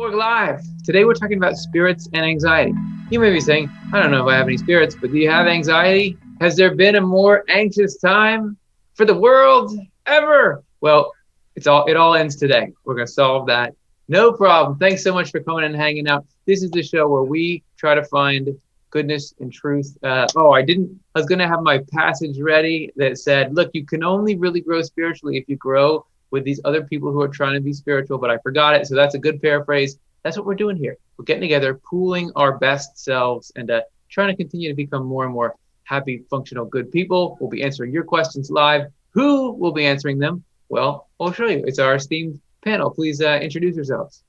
Swedenborg Live. Today we're talking about spirits and anxiety. You may be saying, I don't know if I have any spirits, but do you have anxiety? Has there been a more anxious time for the world ever? Well, it all ends today. We're going to solve that. No problem. Thanks so much for coming and hanging out. This is the show where we try to find goodness and truth. I was going to have my passage ready that said, look, you can only really grow spiritually if you grow with these other people who are trying to be spiritual, but I forgot it. So that's a good paraphrase. That's what we're doing here. We're getting together, pooling our best selves, and trying to continue to become more and more happy, functional, good people. We'll be answering your questions live. Who will be answering them? Well, I'll show you. It's our esteemed panel. Please introduce yourselves.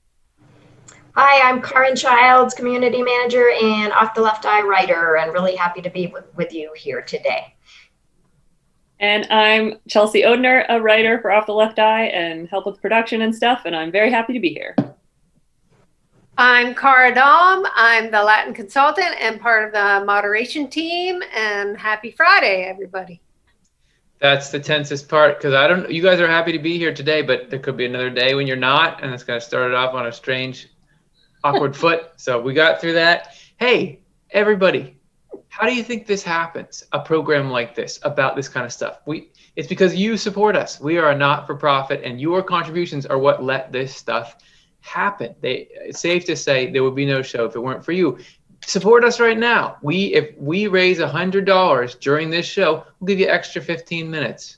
Hi, I'm Karen Childs, Community Manager and Off the Left Eye writer, and really happy to be with you here today. And I'm Chelsea Odner, a writer for Off the Left Eye and help with production and stuff, and I'm very happy to be here. I'm Cara Dahm. I'm the Latin consultant and part of the moderation team, and happy Friday, everybody. That's the tensest part, because you guys are happy to be here today, but there could be another day when you're not, and it's going to start it off on a strange, awkward foot. So we got through that. Hey, everybody. How do you think this happens? A program like this about this kind of stuff. It's because you support us. We are a not-for-profit, and your contributions are what let this stuff happen. It's safe to say there would be no show if it weren't for you. Support us right now. If we raise $100 during this show, we'll give you extra 15 minutes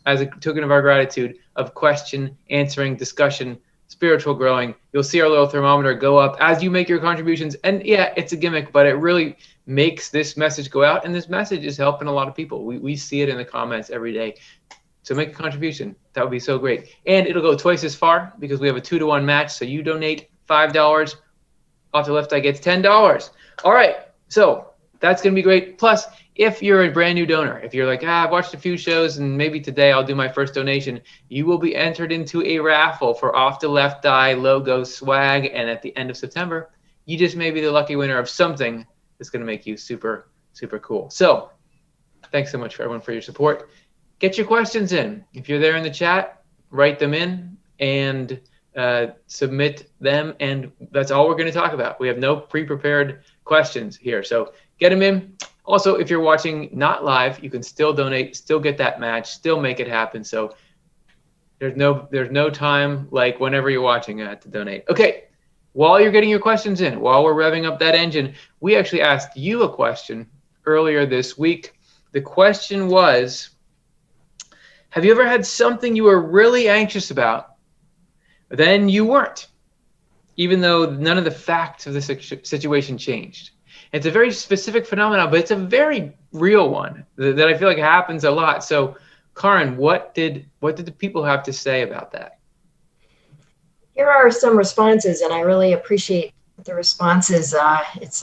as a token of our gratitude of question, answering, discussion, spiritual growing. You'll see our little thermometer go up as you make your contributions. And yeah, it's a gimmick, but it really makes this message go out, and this message is helping a lot of people. We see it in the comments every day. So make a contribution. That would be so great. And it'll go twice as far because we have a 2-to-1 match. So you donate $5, Off the Left Eye gets $10. All right. So that's going to be great. Plus, if you're a brand new donor, if you're like, I've watched a few shows and maybe today I'll do my first donation, you will be entered into a raffle for Off the Left Eye logo swag. And at the end of September, you just may be the lucky winner of something that's going to make you super, super cool. So thanks so much for everyone for your support. Get your questions in. If you're there in the chat, write them in and submit them. And that's all we're going to talk about. We have no pre-prepared questions here. So get them in. Also, if you're watching not live, you can still donate, still get that match, still make it happen. So there's no time like whenever you're watching to donate. Okay. While you're getting your questions in, while we're revving up that engine, we actually asked you a question earlier this week. The question was, have you ever had something you were really anxious about, but then you weren't, even though none of the facts of the situation changed? It's a very specific phenomenon, but it's a very real one that I feel like happens a lot. So, Karen, what did the people have to say about that? Here are some responses, and I really appreciate the responses. It's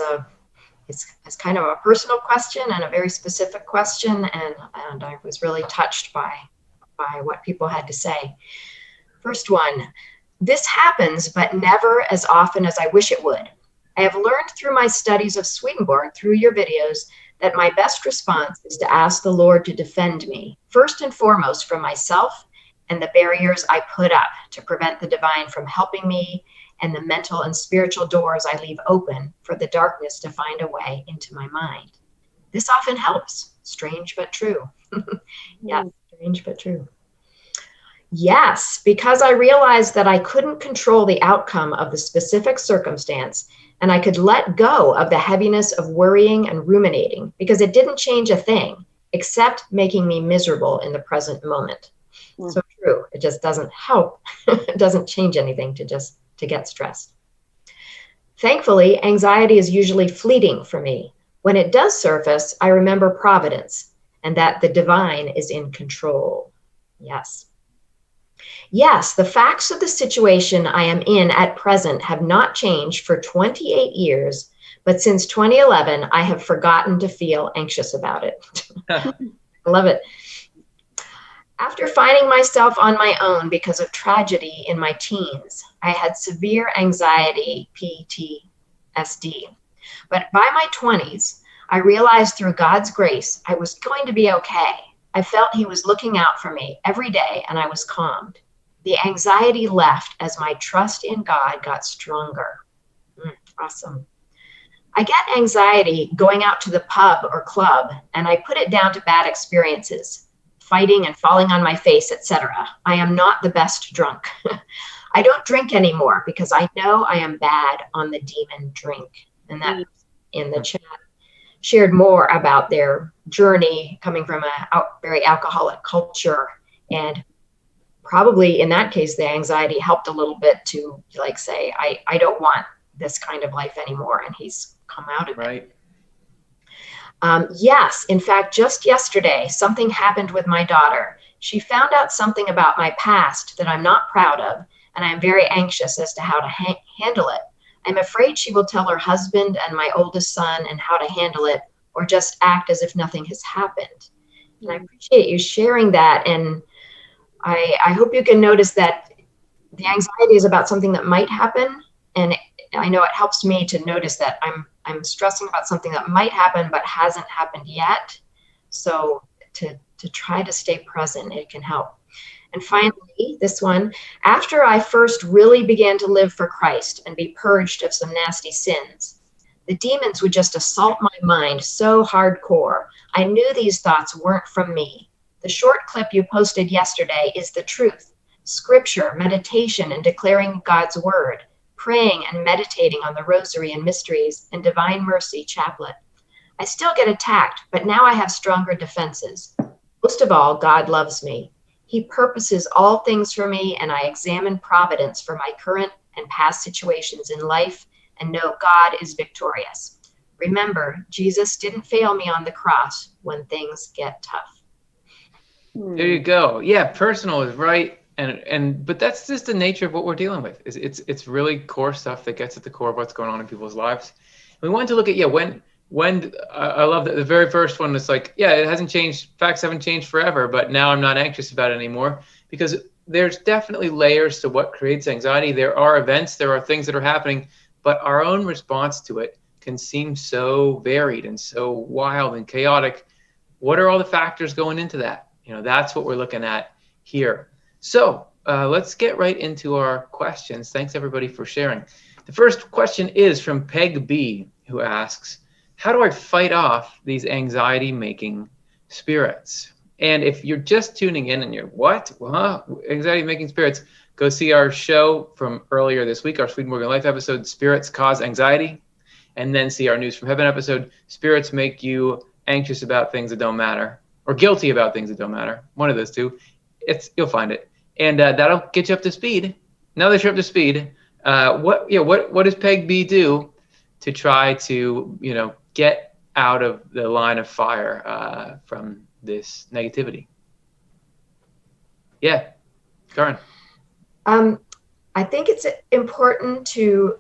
kind of a personal question and a very specific question, and I was really touched by what people had to say. First one, this happens, but never as often as I wish it would. I have learned through my studies of Swedenborg, through your videos, that my best response is to ask the Lord to defend me, first and foremost from myself and the barriers I put up to prevent the divine from helping me, and the mental and spiritual doors I leave open for the darkness to find a way into my mind. This often helps. Strange but true. Yes, strange but true. Yes, because I realized that I couldn't control the outcome of the specific circumstance, and I could let go of the heaviness of worrying and ruminating because it didn't change a thing except making me miserable in the present moment. So true. It just doesn't help. It doesn't change anything to get stressed. Thankfully, anxiety is usually fleeting for me. When it does surface, I remember providence and that the divine is in control. Yes. Yes, the facts of the situation I am in at present have not changed for 28 years, but since 2011, I have forgotten to feel anxious about it. I love it. After finding myself on my own because of tragedy in my teens, I had severe anxiety, PTSD. But by my 20s, I realized through God's grace, I was going to be okay. I felt he was looking out for me every day, and I was calmed. The anxiety left as my trust in God got stronger. Awesome. I get anxiety going out to the pub or club, and I put it down to bad experiences, fighting and falling on my face, etc. I am not the best drunk. I don't drink anymore because I know I am bad on the demon drink. And that in the chat shared more about their journey coming from a very alcoholic culture. And probably in that case, the anxiety helped a little bit to like say, I don't want this kind of life anymore. And he's come out of it. Yes, in fact, just yesterday, something happened with my daughter. She found out something about my past that I'm not proud of, and I'm very anxious as to how to handle it. I'm afraid she will tell her husband and my oldest son and how to handle it, or just act as if nothing has happened. And I appreciate you sharing that. And I hope you can notice that the anxiety is about something that might happen. And I know it helps me to notice that I'm stressing about something that might happen but hasn't happened yet. So to try to stay present, it can help. And finally, this one, after I first really began to live for Christ and be purged of some nasty sins, the demons would just assault my mind so hardcore. I knew these thoughts weren't from me. The short clip you posted yesterday is the truth. Scripture, meditation, and declaring God's word, praying and meditating on the rosary and mysteries and divine mercy chaplet. I still get attacked, but now I have stronger defenses. Most of all, God loves me. He purposes all things for me, and I examine providence for my current and past situations in life and know God is victorious. Remember, Jesus didn't fail me on the cross when things get tough. There you go. Yeah, personal is right. But that's just the nature of what we're dealing with. It's really core stuff that gets at the core of what's going on in people's lives. We wanted to look at when I love that the very first one is like, yeah, it hasn't changed. Facts haven't changed forever, but now I'm not anxious about it anymore, because there's definitely layers to what creates anxiety. There are events, there are things that are happening, but our own response to it can seem so varied and so wild and chaotic. What are all the factors going into that? That's what we're looking at here. So let's get right into our questions. Thanks everybody for sharing. The first question is from Peg B, who asks, how do I fight off these anxiety-making spirits? And if you're just tuning in and you're, what? Anxiety-making spirits, go see our show from earlier this week, our Swedenborg Life episode, Spirits Cause Anxiety, and then see our News from Heaven episode, Spirits Make You Anxious About Things That Don't Matter, or Guilty About Things That Don't Matter. One of those two. You'll find it. And that'll get you up to speed. Now that you're up to speed, what does Peg B do to try to, get out of the line of fire from this negativity? Yeah, Karen. I think it's important to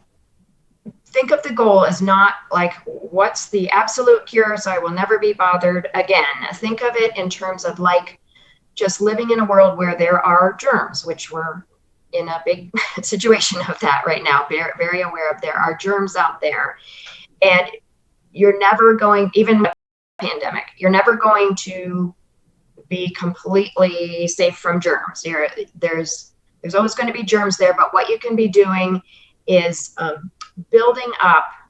think of the goal as not like, what's the absolute cure so I will never be bothered again. Think of it in terms of like just living in a world where there are germs, which we're in a big situation of that right now, very, very aware of there are germs out there. And you're never going, even with the pandemic, you're never going to be completely safe from germs. There's always going to be germs there, but what you can be doing is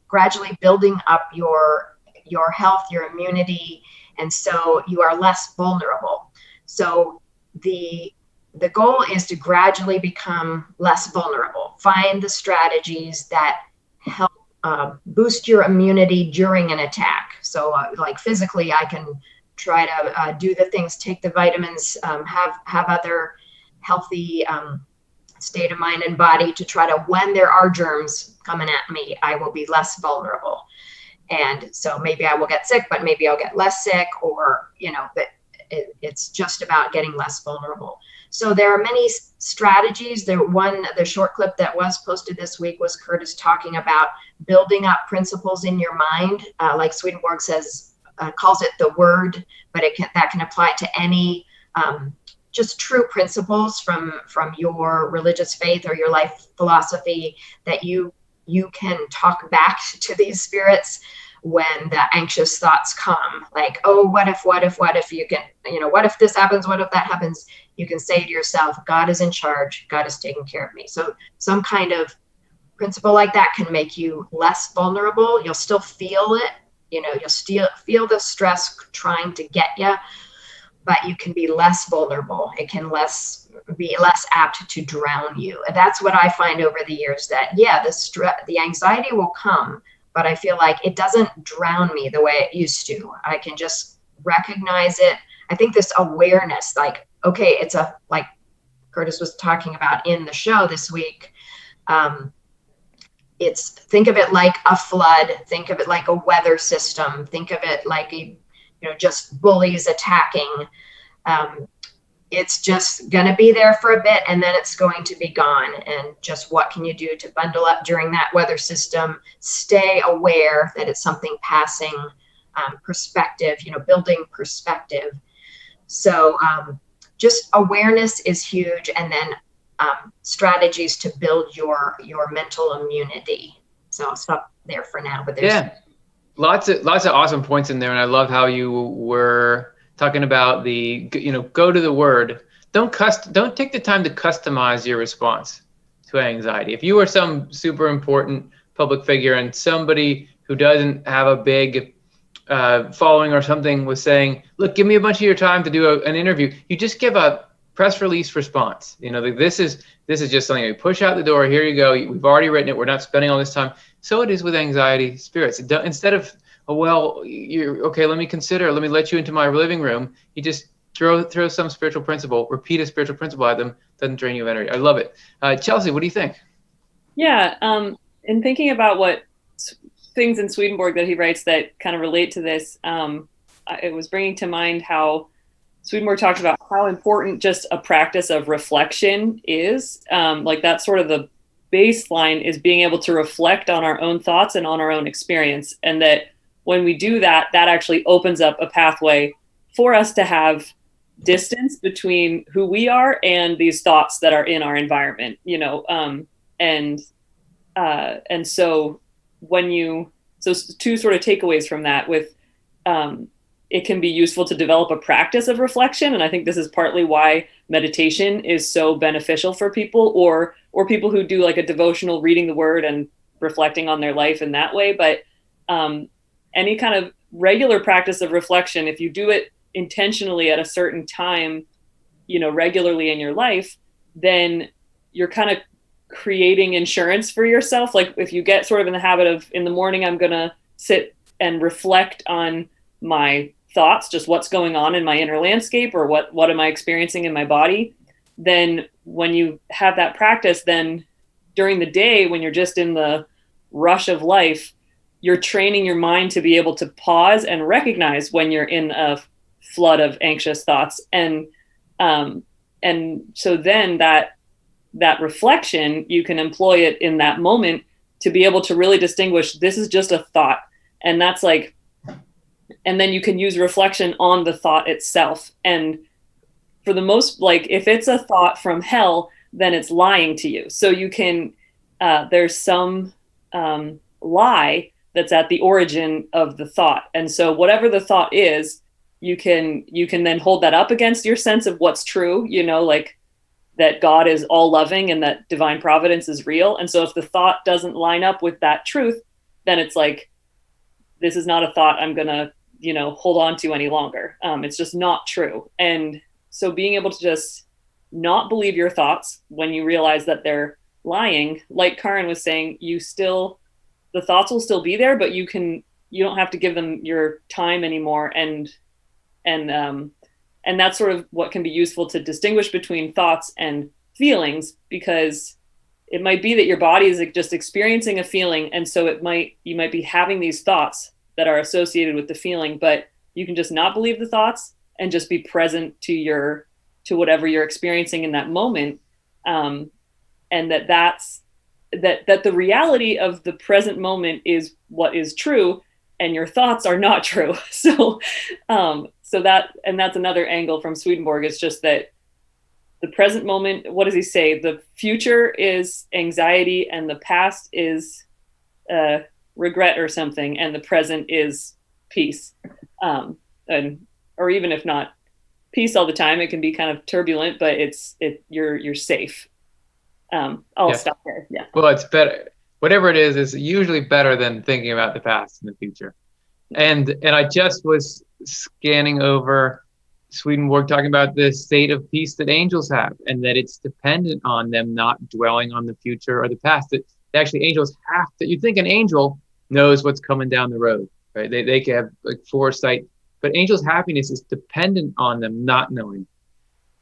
gradually building up your health, your immunity, and so you are less vulnerable. So the goal is to gradually become less vulnerable. Find the strategies that help boost your immunity during an attack. So like physically, I can try to do the things, take the vitamins, have other healthy state of mind and body to try to, when there are germs coming at me, I will be less vulnerable. And so maybe I will get sick, but maybe I'll get less sick, or, but it's just about getting less vulnerable. So there are many strategies. The short clip that was posted this week was Curtis talking about building up principles in your mind. Like Swedenborg says, calls it the word, but that can apply to any just true principles from your religious faith or your life philosophy that you can talk back to these spirits when the anxious thoughts come, like, oh, what if you can, what if this happens, what if that happens, you can say to yourself, God is in charge, God is taking care of me. So some kind of principle like that can make you less vulnerable. You'll still feel it, you'll still feel the stress trying to get you, but you can be less vulnerable. It can be less apt to drown you. And that's what I find over the years, that the anxiety will come, but I feel like it doesn't drown me the way it used to. I can just recognize it. I think this awareness, like, okay, like Curtis was talking about in the show this week, think of it like a flood, think of it like a weather system, think of it like just bullies attacking. It's just going to be there for a bit, and then it's going to be gone. And just what can you do to bundle up during that weather system? Stay aware that it's something passing, perspective, building perspective. So just awareness is huge. And then strategies to build your mental immunity. So I'll stop there for now. But there's lots of awesome points in there, and I love how you were talking about go to the word. Don't take the time to customize your response to anxiety. If you are some super important public figure and somebody who doesn't have a big following or something was saying, look, give me a bunch of your time to do an interview, you just give a press release response. This is just something you push out the door. Here you go. We've already written it. We're not spending all this time. So it is with anxiety spirits. Instead of, oh, well, you're okay, let me let you into my living room. You just throw some spiritual principle, repeat a spiritual principle at them. Doesn't drain you of energy. I love it. Chelsea, what do you think? Yeah. In thinking about what things in Swedenborg that he writes that kind of relate to this, it was bringing to mind how Swedenborg talked about how important just a practice of reflection is. Like that's sort of the baseline, is being able to reflect on our own thoughts and on our own experience. And that when we do that, that actually opens up a pathway for us to have distance between who we are and these thoughts that are in our environment, and so so two sort of takeaways from that with, it can be useful to develop a practice of reflection. And I think this is partly why meditation is so beneficial for people, or people who do like a devotional reading the word and reflecting on their life in that way. But any kind of regular practice of reflection, if you do it intentionally at a certain time, regularly in your life, then you're kind of creating insurance for yourself. Like if you get sort of in the habit of, in the morning, I'm going to sit and reflect on my thoughts, just what's going on in my inner landscape, or what am I experiencing in my body, then when you have that practice, then during the day, when you're just in the rush of life, you're training your mind to be able to pause and recognize when you're in a flood of anxious thoughts. And so then that reflection, you can employ it in that moment to be able to really distinguish, this is just a thought. And that's like, and then you can use reflection on the thought itself. And for the most, like if it's a thought from hell, then it's lying to you. So you can, there's some lie that's at the origin of the thought. And so whatever the thought is, you can then hold that up against your sense of what's true, like that God is all loving and that divine providence is real. And so if the thought doesn't line up with that truth, then it's like, this is not a thought I'm going to, hold on to any longer. It's just not true. And so being able to just not believe your thoughts when you realize that they're lying, like Karin was saying, the thoughts will still be there, but you don't have to give them your time anymore. And that's sort of what can be useful to distinguish between thoughts and feelings, because it might be that your body is just experiencing a feeling. And so you might be having these thoughts that are associated with the feeling, but you can just not believe the thoughts and just be present to whatever you're experiencing in that moment. And that the reality of the present moment is what is true, and your thoughts are not true. So that's another angle from Swedenborg. It's just that the present moment, what does he say? The future is anxiety and the past is regret or something, and the present is peace. Or even if not peace all the time, it can be kind of turbulent, but you're safe. I'll stop there. Yeah. Well, it's better. Whatever it is usually better than thinking about the past and the future. And I just was scanning over Swedenborg talking about the state of peace that angels have, and that it's dependent on them not dwelling on the future or the past. That actually angels have to. You think an angel knows what's coming down the road, right? They can have like foresight, but angels' happiness is dependent on them not knowing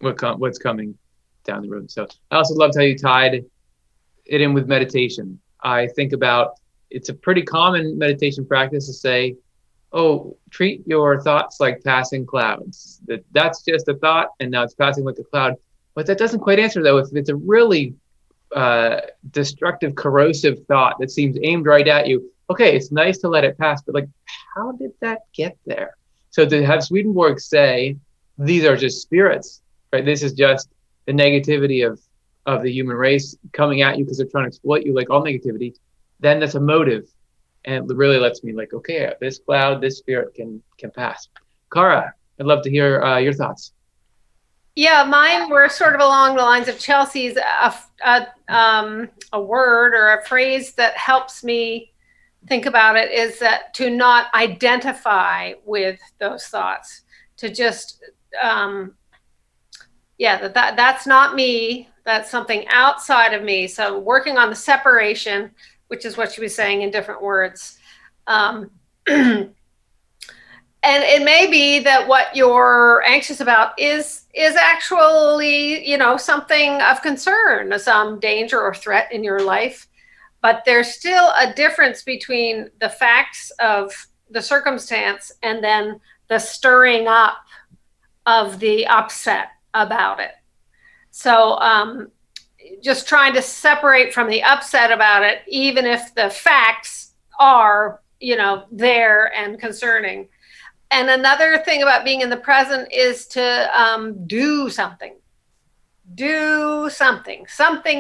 what's coming down the road. So I also loved how you tied it in with meditation. I think about, it's a pretty common meditation practice to say, oh, treat your thoughts like passing clouds. That's just a thought, and now it's passing like a cloud. But that doesn't quite answer, though. If it's a really destructive, corrosive thought that seems aimed right at you, okay, it's nice to let it pass, but like, how did that get there? So to have Swedenborg say, these are just spirits, right? This is just the negativity of the human race coming at you because they're trying to exploit you, like all negativity, then that's a motive. And it really lets me like, okay, this cloud, this spirit can pass. Cara, I'd love to hear your thoughts. Yeah, mine were sort of along the lines of Chelsea's. A word or a phrase that helps me think about it is that to not identify with those thoughts, to just, that's not me. That's something outside of me. So working on the separation, which is what she was saying in different words. And it may be that what you're anxious about is actually, something of concern, some danger or threat in your life. But there's still a difference between the facts of the circumstance and then the stirring up of the upset about it. So just trying to separate from the upset about it, even if the facts are, there and concerning. And another thing about being in the present is to do something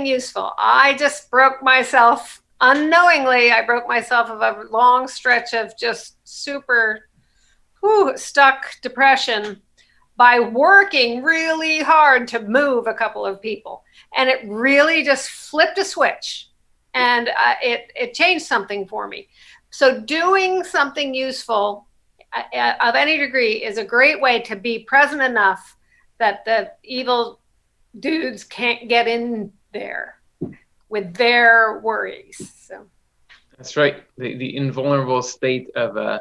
useful. I just broke myself unknowingly. I broke myself of a long stretch of just super stuck depression by working really hard to move a couple of people. And it really just flipped a switch, and it changed something for me. So doing something useful of any degree is a great way to be present enough that the evil dudes can't get in there with their worries. So that's right. The invulnerable state of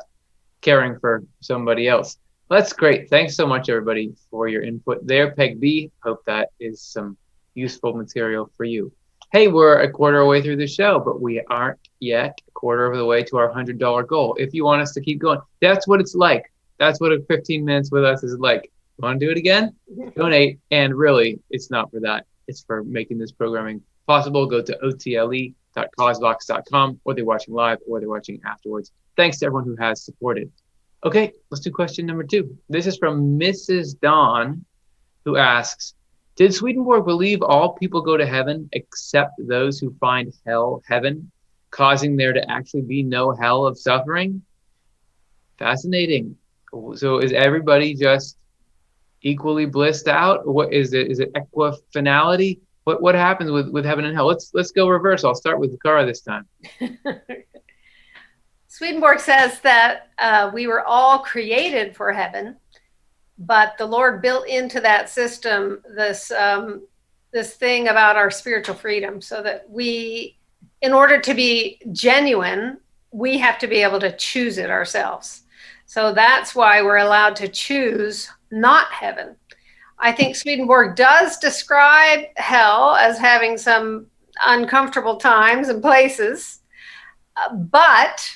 caring for somebody else. That's great. Thanks so much, everybody, for your input there. Peg B, hope that is some useful material for you. Hey, we're a quarter of the way through the show, but we aren't yet a quarter of the way to our $100 goal. If you want us to keep going, that's what it's like. That's what a 15 minutes with us is like. You want to do it again? Donate. And really, it's not for that. It's for making this programming possible. Go to otle.causebox.com, or they're watching live or they're watching afterwards. Thanks to everyone who has supported. Okay, let's do question number 2. This is from Mrs. Dawn, who asks, did Swedenborg believe all people go to heaven except those who find hell heaven, causing there to actually be no hell of suffering? Fascinating. So is everybody just equally blissed out? What is it? Is it equifinality? What happens with heaven and hell? Let's go reverse. I'll start with Cara this time. Swedenborg says that we were all created for heaven, but the Lord built into that system this thing about our spiritual freedom, so that we, in order to be genuine, we have to be able to choose it ourselves. So that's why we're allowed to choose not heaven. I think Swedenborg does describe hell as having some uncomfortable times and places, but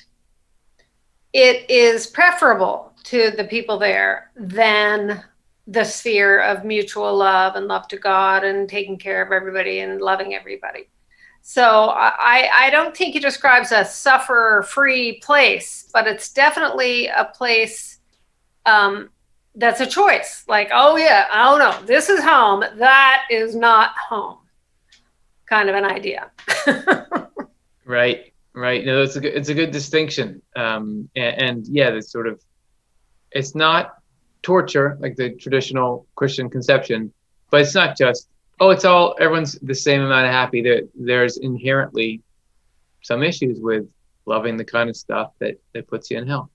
it is preferable to the people there than the sphere of mutual love and love to God and taking care of everybody and loving everybody. So I don't think he describes a suffer-free place, but it's definitely a place that's a choice. Like, oh yeah, oh no, this is home. That is not home. Kind of an idea. Right. right? No, it's a good distinction. And yeah, that's sort of, it's not torture like the traditional Christian conception, but it's not just, oh, it's all, everyone's the same amount of happy. There's inherently some issues with loving the kind of stuff that puts you in hell.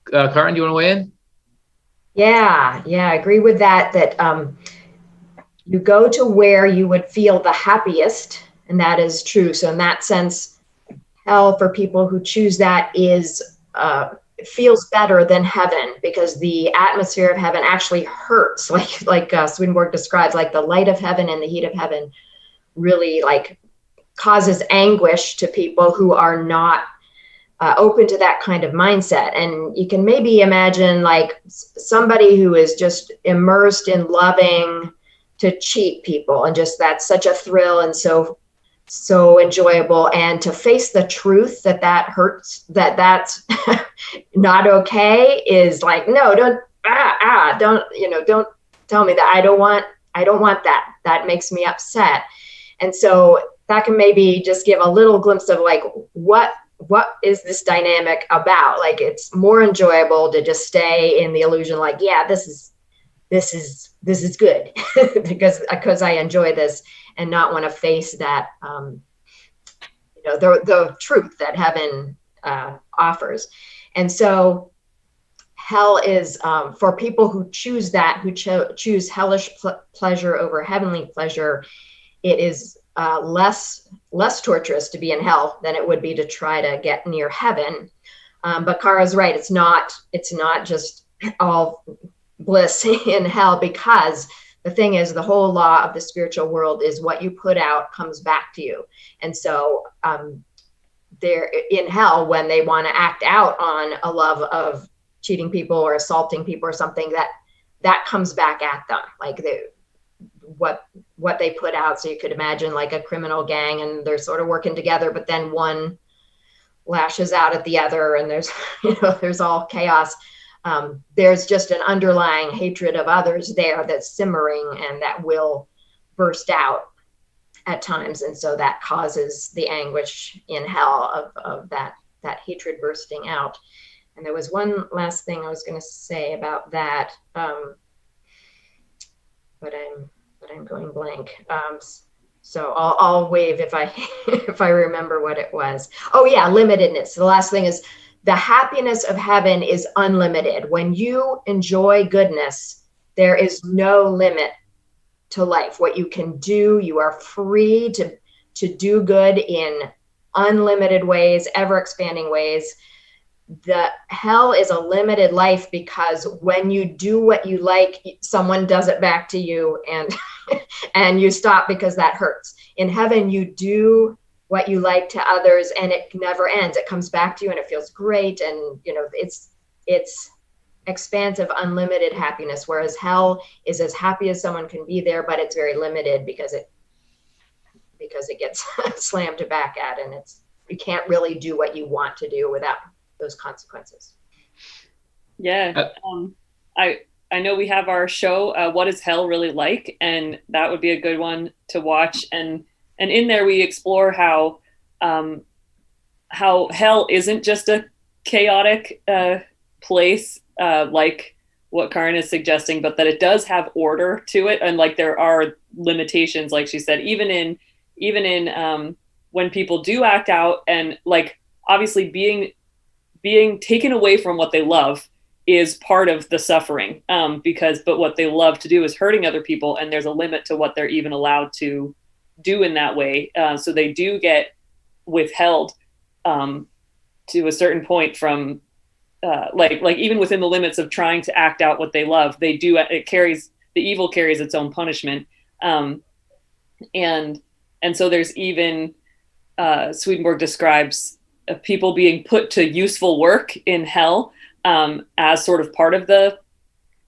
Karin, do you want to weigh in? Yeah, I agree with that. You go to where you would feel the happiest, and that is true. So in that sense, hell for people who choose that is feels better than heaven, because the atmosphere of heaven actually hurts, like Swedenborg describes, like the light of heaven and the heat of heaven really like causes anguish to people who are not open to that kind of mindset. And you can maybe imagine like somebody who is just immersed in loving to cheat people, and just that's such a thrill and so enjoyable, and to face the truth that hurts, that's not okay, is like, no, don't don't tell me that. I don't want that makes me upset. And so that can maybe just give a little glimpse of like what is this dynamic about. Like, it's more enjoyable to just stay in the illusion, like, yeah, this is good because I enjoy this, and not want to face that the truth that heaven offers. And so hell is for people who choose that, who choose hellish pleasure over heavenly pleasure. It is less torturous to be in hell than it would be to try to get near heaven. But Kara's right; it's not just all bliss in hell, because the thing is, the whole law of the spiritual world is what you put out comes back to you. And so they're in hell when they want to act out on a love of cheating people or assaulting people or something, that comes back at them, like what they put out. So you could imagine like a criminal gang, and they're sort of working together, but then one lashes out at the other, and there's all chaos. There's just an underlying hatred of others there that's simmering, and that will burst out at times. And so that causes the anguish in hell of that hatred bursting out. And there was one last thing I was going to say about that, but I'm going blank. So I'll wave if I remember what it was. Oh yeah, limitedness. The last thing is, the happiness of heaven is unlimited. When you enjoy goodness, there is no limit to life. What you can do, you are free to do good in unlimited ways, ever expanding ways. The hell is a limited life, because when you do what you like, someone does it back to you, and you stop because that hurts. In heaven, you do what you like to others, and it never ends. It comes back to you, and it feels great, and it's expansive, unlimited happiness. Whereas hell is as happy as someone can be there, but it's very limited because it gets slammed back at, and you can't really do what you want to do without those consequences. Yeah. I know we have our show, What is Hell Really Like? And that would be a good one to watch. And in there we explore how hell isn't just a chaotic place, like what Karin is suggesting, but that it does have order to it. And like, there are limitations, like she said, even in when people do act out, and like, obviously being taken away from what they love is part of the suffering, but what they love to do is hurting other people, and there's a limit to what they're even allowed to do in that way. So they do get withheld to a certain point from like even within the limits of trying to act out what they love. The evil carries its own punishment, and so there's even Swedenborg describes people being put to useful work in hell, as sort of part of the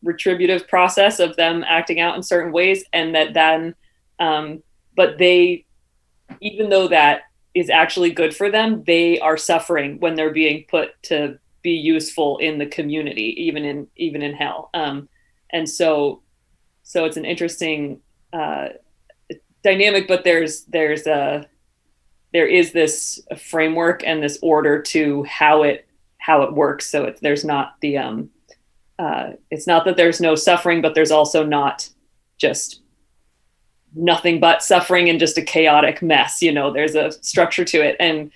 retributive process of them acting out in certain ways. And that then, but they, even though that is actually good for them, they are suffering when they're being put to be useful in the community, even in hell. And so it's an interesting dynamic, but they there is this framework and this order to how it works. So there's not the it's not that there's no suffering, but there's also not just nothing but suffering and just a chaotic mess. There's a structure to it. And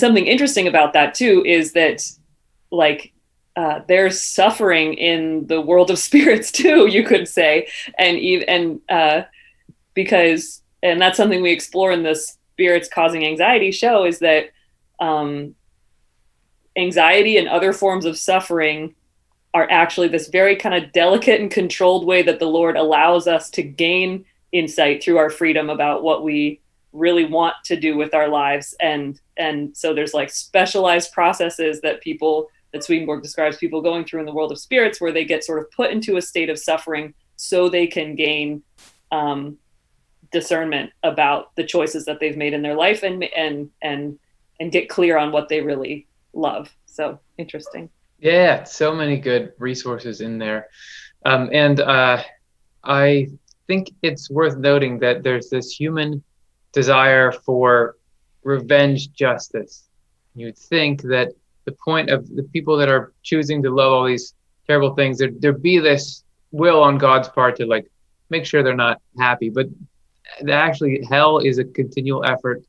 something interesting about that too is that like there's suffering in the world of spirits too, you could say, and because that's something we explore in the Spirits Causing Anxiety show, is that anxiety and other forms of suffering are actually this very kind of delicate and controlled way that the Lord allows us to gain insight through our freedom about what we really want to do with our lives. And so there's like specialized processes that Swedenborg describes people going through in the world of spirits, where they get sort of put into a state of suffering so they can gain discernment about the choices that they've made in their life and get clear on what they really love. So interesting. Yeah, so many good resources in there. And I think it's worth noting that there's this human desire for revenge justice. You'd think that the point of the people that are choosing to love all these terrible things, there'd be this will on God's part to like make sure they're not happy. But actually, hell is a continual effort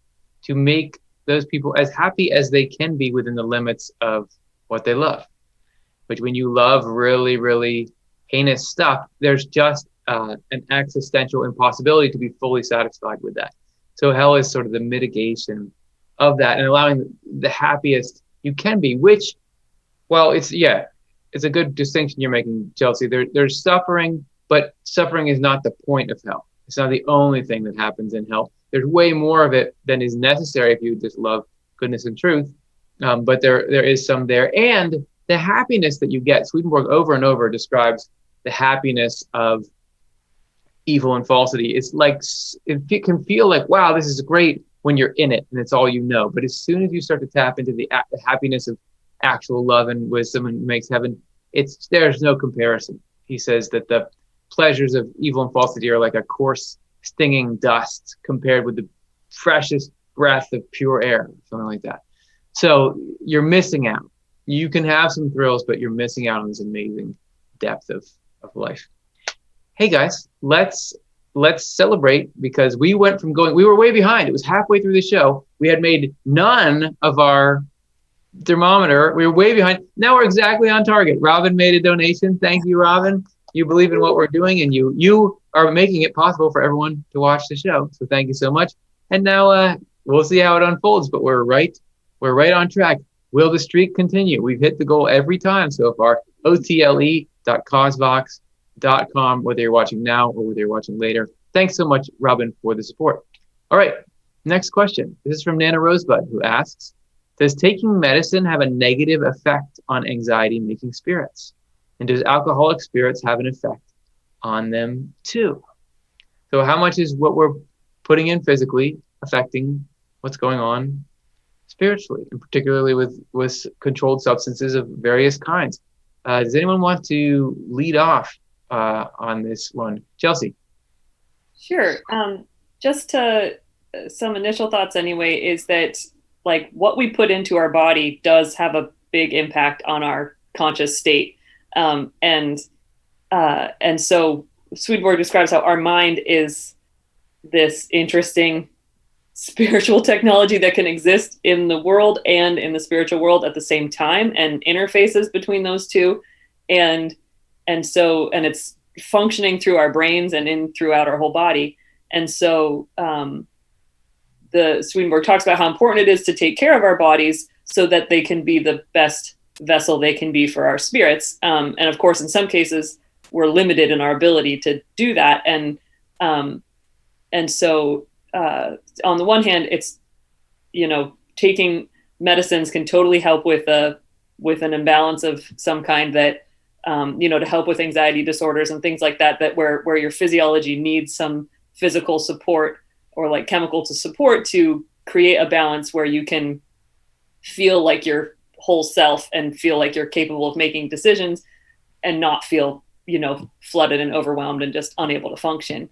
to make those people as happy as they can be within the limits of what they love. But when you love really, really heinous stuff, there's just an existential impossibility to be fully satisfied with that. So hell is sort of the mitigation of that and allowing the happiest you can be, which, well, it's a good distinction you're making, Chelsea. There's suffering, but suffering is not the point of hell. It's not the only thing that happens in hell. There's way more of it than is necessary if you just love goodness and truth. But there is some there. And the happiness that you get, Swedenborg over and over describes the happiness of evil and falsity. It's like, it can feel like, wow, this is great when you're in it and it's all you know. But as soon as you start to tap into the happiness of actual love and wisdom and makes heaven, there's no comparison. He says that the pleasures of evil and falsity are like a coarse, stinging dust compared with the freshest breath of pure air, something like that. So you're missing out. You can have some thrills, but you're missing out on this amazing depth of life. Hey guys, let's celebrate, because we went from we were way behind. It was halfway through the show. We had made none of our thermometer. We were way behind. Now we're exactly on target. Robin made a donation. Thank you, Robin. You believe in what we're doing, and you are making it possible for everyone to watch the show. So thank you so much. And now we'll see how it unfolds, but we're right on track. Will the streak continue? We've hit the goal every time so far. otle.cosvox.com, whether you're watching now or whether you're watching later. Thanks so much, Robin, for the support. All right, next question. This is from Nana Rosebud, who asks, does taking medicine have a negative effect on anxiety-making spirits? And does alcoholic spirits have an effect on them too? So how much is what we're putting in physically affecting what's going on spiritually, and particularly with controlled substances of various kinds? Does anyone want to lead off on this one? Chelsea. Sure. Just some initial thoughts anyway, is that like what we put into our body does have a big impact on our conscious state. And so Swedenborg describes how our mind is this interesting spiritual technology that can exist in the world and in the spiritual world at the same time, and interfaces between those two. And it's functioning through our brains and throughout our whole body. And so, the Swedenborg talks about how important it is to take care of our bodies so that they can be the best vessel they can be for our spirits. And of course, in some cases, we're limited in our ability to do that. And so on the one hand, it's, taking medicines can totally help with an imbalance of some kind that, to help with anxiety disorders and things like that, where your physiology needs some physical support or like chemical to support to create a balance where you can feel like your whole self and feel like you're capable of making decisions and not feel, flooded and overwhelmed and just unable to function.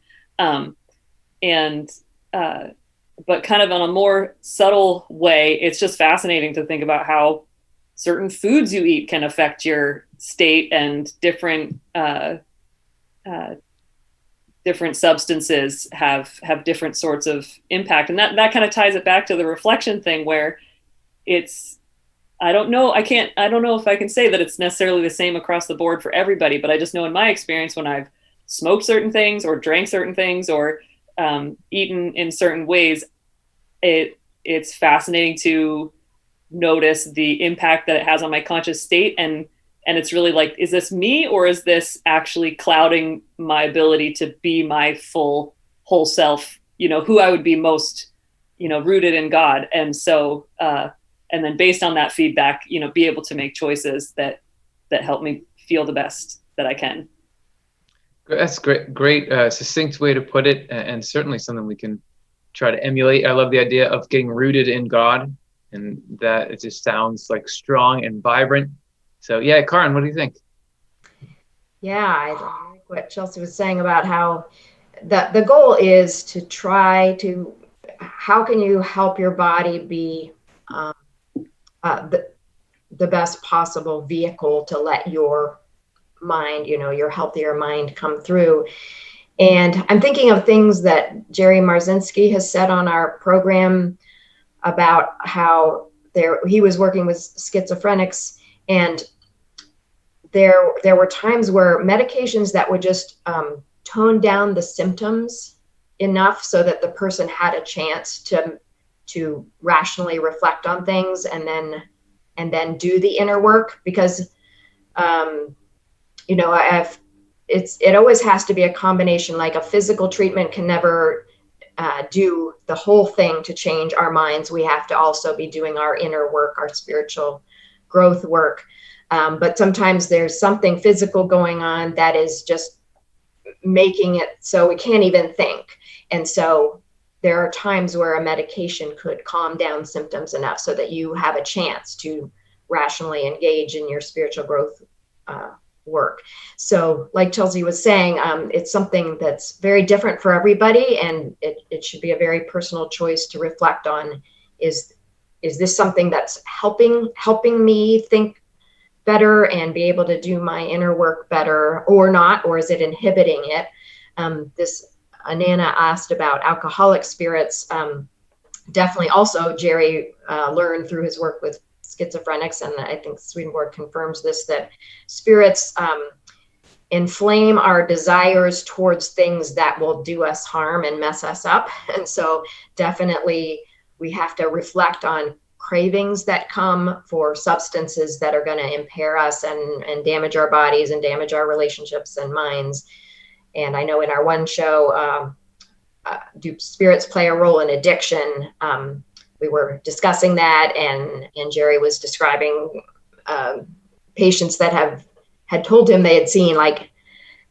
but kind of on a more subtle way, it's just fascinating to think about how certain foods you eat can affect your state, and different different substances have different sorts of impact. And that kind of ties it back to the reflection thing, where it's, I don't know if I can say that it's necessarily the same across the board for everybody, but I just know in my experience, when I've smoked certain things or drank certain things or eaten in certain ways, it's fascinating to notice the impact that it has on my conscious state. And it's really like, is this me, or is this actually clouding my ability to be my full whole self, who I would be most, rooted in God. And so, and then based on that feedback, be able to make choices that help me feel the best that I can. That's great, succinct way to put it, and certainly something we can try to emulate. I love the idea of getting rooted in God, and that it just sounds like strong and vibrant. So yeah, Karin, what do you think? Yeah, I like what Chelsea was saying about how the goal is to try to, how can you help your body be the best possible vehicle to let your mind, your healthier mind come through. And I'm thinking of things that Jerry Marzinski has said on our program about how he was working with schizophrenics, and there were times where medications that would just tone down the symptoms enough so that the person had a chance to rationally reflect on things and then do the inner work, because it always has to be a combination. Like a physical treatment can never do the whole thing to change our minds. We have to also be doing our inner work, our spiritual growth work. But sometimes there's something physical going on that is just making it so we can't even think. And so there are times where a medication could calm down symptoms enough so that you have a chance to rationally engage in your spiritual growth work. So like Chelsea was saying, it's something that's very different for everybody, and it should be a very personal choice to reflect on, is this something that's helping me think better and be able to do my inner work better, or not, or is it inhibiting it? This Anana asked about alcoholic spirits. Definitely also Jerry learned through his work with schizophrenics, and I think Swedenborg confirms this, that spirits inflame our desires towards things that will do us harm and mess us up. And so definitely we have to reflect on cravings that come for substances that are going to impair us and damage our bodies and damage our relationships and minds. And I know in our one show, do spirits play a role in addiction? We were discussing that, and Jerry was describing patients that had told him they had seen like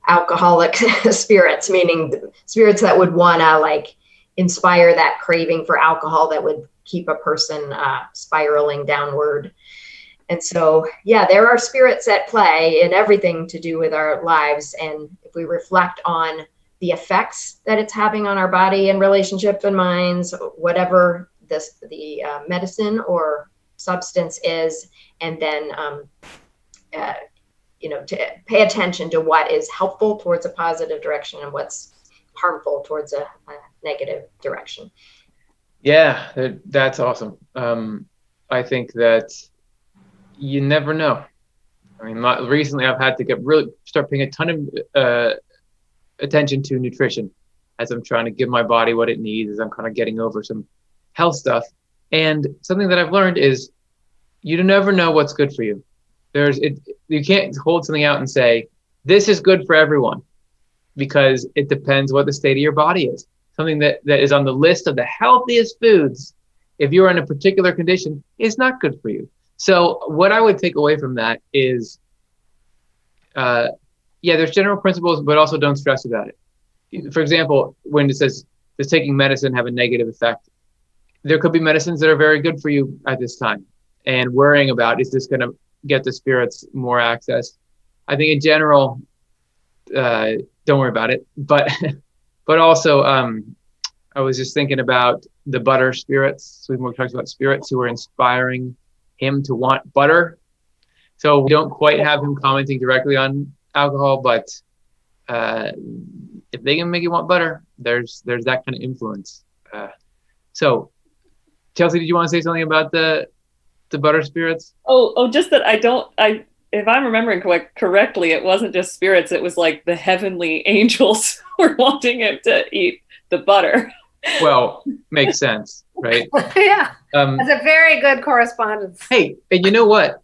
alcoholic spirits, meaning spirits that would want to like inspire that craving for alcohol that would keep a person spiraling downward. And so, yeah, there are spirits at play in everything to do with our lives. And if we reflect on the effects that it's having on our body and relationship and minds, whatever the medicine or substance is, and then to pay attention to what is helpful towards a positive direction and what's harmful towards a negative direction. Yeah, that's awesome. I think that you never know. I mean, recently I've had to start paying a ton of attention to nutrition as I'm trying to give my body what it needs, as I'm kind of getting over some health stuff. And something that I've learned is you never know what's good for you. You can't hold something out and say, this is good for everyone, because it depends what the state of your body is. Something that is on the list of the healthiest foods, if you're in a particular condition, is not good for you. So what I would take away from that is, there's general principles, but also don't stress about it. For example, when it says, does taking medicine have a negative effect? There could be medicines that are very good for you at this time, and worrying about, is this going to get the spirits more access? I think in general, don't worry about it. But also, I was just thinking about the butter spirits. Swedenborg talks about spirits who are inspiring him to want butter. So we don't quite have him commenting directly on alcohol, but if they can make you want butter, there's that kind of influence. So Chelsea, did you want to say something about the butter spirits? Just that if I'm remembering correctly, it wasn't just spirits. It was like the heavenly angels were wanting him to eat the butter. Well, makes sense, right? Yeah, that's a very good correspondence. Hey, and you know what?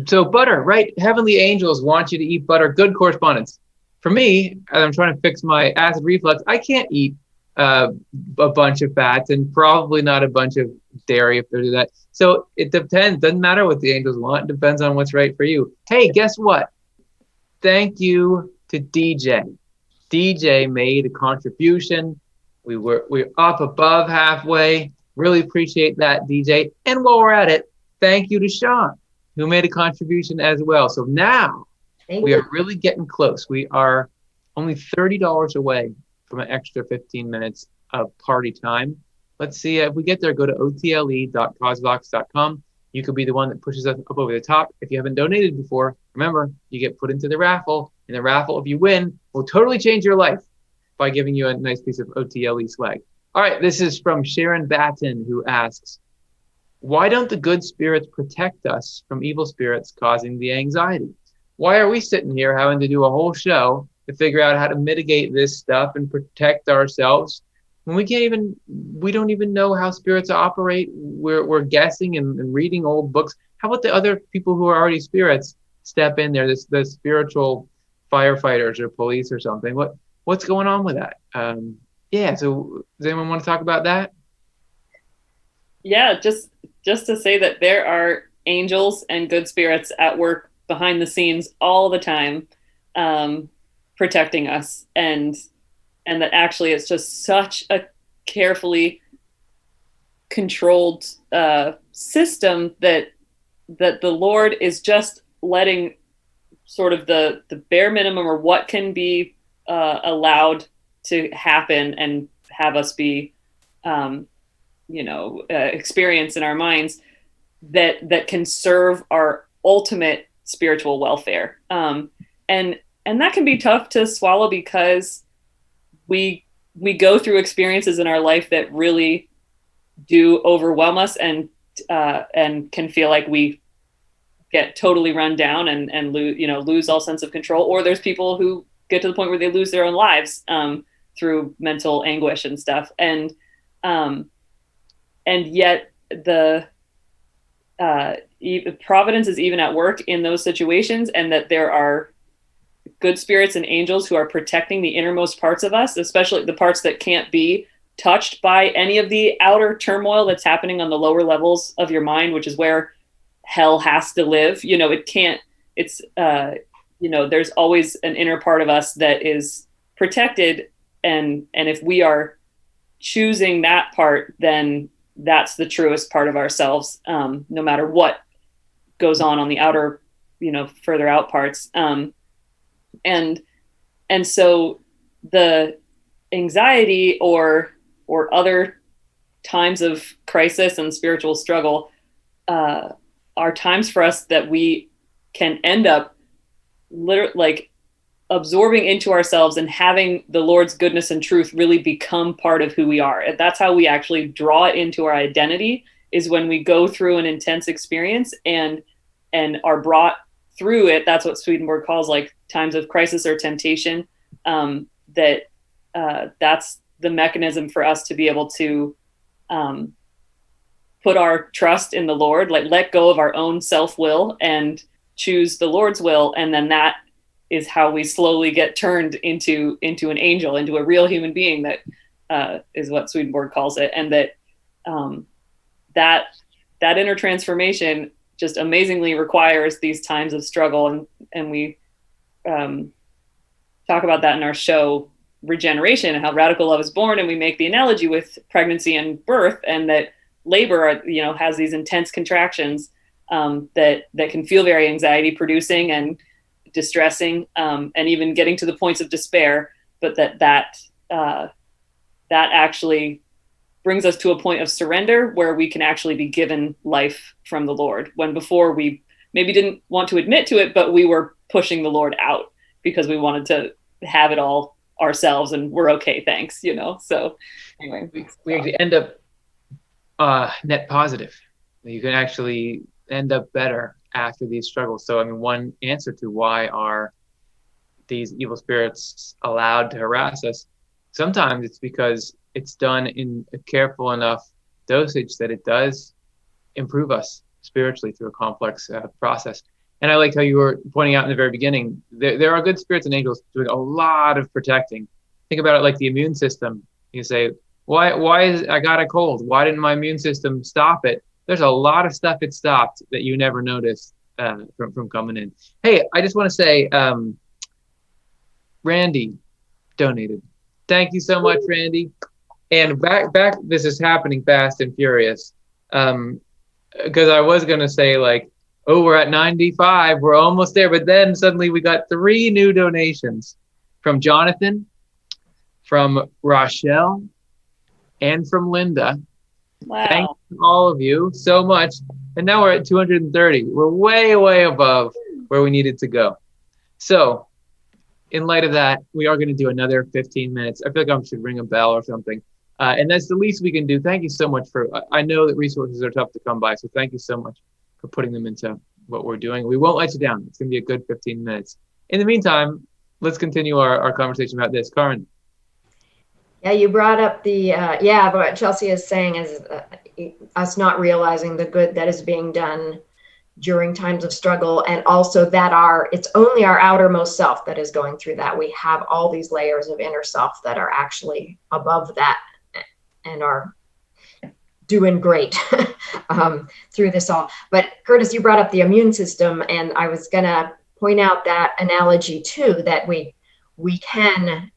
So butter, right? Heavenly angels want you to eat butter. Good correspondence. For me, as I'm trying to fix my acid reflux, I can't eat a bunch of fats and probably not a bunch of dairy if there's that. So it depends. Doesn't matter what the angels want. It depends on what's right for you. Hey, guess what? Thank you to DJ. DJ made a contribution. We're up above halfway. Really appreciate that, DJ. And while we're at it, thank you to Sean, who made a contribution as well. So now we are really getting close. We are only $30 away from an extra 15 minutes of party time. Let's see if we get there. Go to otle.causevox.com. You could be the one that pushes us up over the top. If you haven't donated before, remember, you get put into the raffle. And the raffle, if you win, will totally change your life by giving you a nice piece of OTLE swag. All right, this is from Sharon Batten, who asks, why don't the good spirits protect us from evil spirits causing the anxiety? Why are we sitting here having to do a whole show to figure out how to mitigate this stuff and protect ourselves when we don't even know how spirits operate? We're guessing and reading old books. How about the other people who are already spirits step in there, the spiritual firefighters or police or something? What's going on with that? So does anyone want to talk about that? Yeah, just to say that there are angels and good spirits at work behind the scenes all the time, protecting us, and that actually it's just such a carefully controlled system that the Lord is just letting sort of the bare minimum, or what can be allowed to happen and have us be experience in our minds that can serve our ultimate spiritual welfare. And that can be tough to swallow, because we go through experiences in our life that really do overwhelm us and can feel like we get totally run down and lose all sense of control. Or there's people who get to the point where they lose their own lives through mental anguish and stuff. And yet the providence is even at work in those situations, and that there are good spirits and angels who are protecting the innermost parts of us, especially the parts that can't be touched by any of the outer turmoil that's happening on the lower levels of your mind, which is where hell has to live. It can't, it's, there's always an inner part of us that is protected. And if we are choosing that part, then that's the truest part of ourselves, no matter what goes on the outer, further out parts. And so the anxiety or other times of crisis and spiritual struggle are times for us that we can end up literally absorbing into ourselves and having the Lord's goodness and truth really become part of who we are. And that's how we actually draw it into our identity, is when we go through an intense experience and are brought through it. That's what Swedenborg calls times of crisis or temptation. That's the mechanism for us to be able to put our trust in the Lord, let go of our own self-will and choose the Lord's will. And then that is how we slowly get turned into an angel, into a real human being. That is what Swedenborg calls it. And that inner transformation just amazingly requires these times of struggle. And we talk about that in our show, Regeneration, and how radical love is born. And we make the analogy with pregnancy and birth, and that labor, has these intense contractions that can feel very anxiety producing and distressing, and even getting to the points of despair, but that actually brings us to a point of surrender where we can actually be given life from the Lord, when before we maybe didn't want to admit to it, but we were pushing the Lord out because we wanted to have it all ourselves and we're okay, thanks, So anyway, we actually end up net positive. You can actually end up better after these struggles. So, I mean, one answer to why are these evil spirits allowed to harass us, sometimes it's because it's done in a careful enough dosage that it does improve us spiritually through a complex process. And I liked how you were pointing out in the very beginning, there are good spirits and angels doing a lot of protecting. Think about it like the immune system. You say, why is I got a cold? Why didn't my immune system stop it? There's a lot of stuff it stopped that you never noticed from coming in. Hey, I just want to say, Randy donated. Thank you so much, Randy. And back, this is happening fast and furious. Because I was going to say, like, oh, we're at 95, we're almost there. But then suddenly we got 3 new donations from Jonathan, from Rochelle, and from Linda. wow. Thank all of you so much. And now we're at 230. We're way, way above where we needed to go. So in light of that, we are going to do another 15 minutes. I feel like I should ring a bell or something. And that's the least we can do. Thank you so much I know that resources are tough to come by. So thank you so much for putting them into what we're doing. We won't let you down. It's going to be a good 15 minutes. In the meantime, let's continue our conversation about this. Karen. Yeah, you brought up but what Chelsea is saying is us not realizing the good that is being done during times of struggle, and also that it's only our outermost self that is going through that. We have all these layers of inner self that are actually above that and are doing great through this all. But Curtis, you brought up the immune system, and I was going to point out that analogy too, that we can,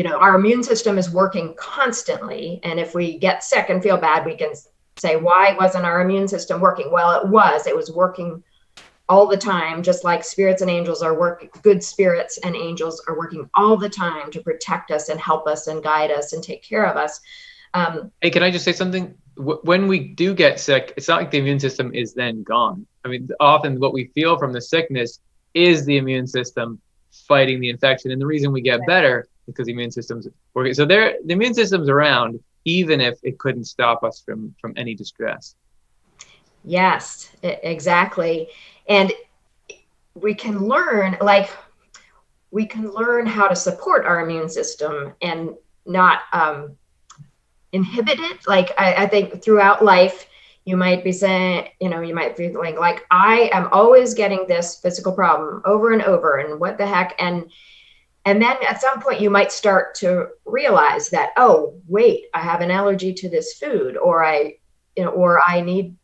our immune system is working constantly. And if we get sick and feel bad, we can say, why wasn't our immune system working? Well, it was working all the time, just like spirits and angels are working. Good spirits and angels are working all the time to protect us and help us and guide us and take care of us. Hey, can I just say something? When we do get sick, it's not like the immune system is then gone. I mean, often what we feel from the sickness is the immune system fighting the infection. And the reason we get better is because the immune system's working. So the immune system's around, even if it couldn't stop us from any distress. Yes, exactly. And we can learn how to support our immune system and not inhibit it. Like I think throughout life, you might be saying, you might be like, I am always getting this physical problem over and over, and what the heck? And then at some point you might start to realize that, oh, wait, I have an allergy to this food, or I need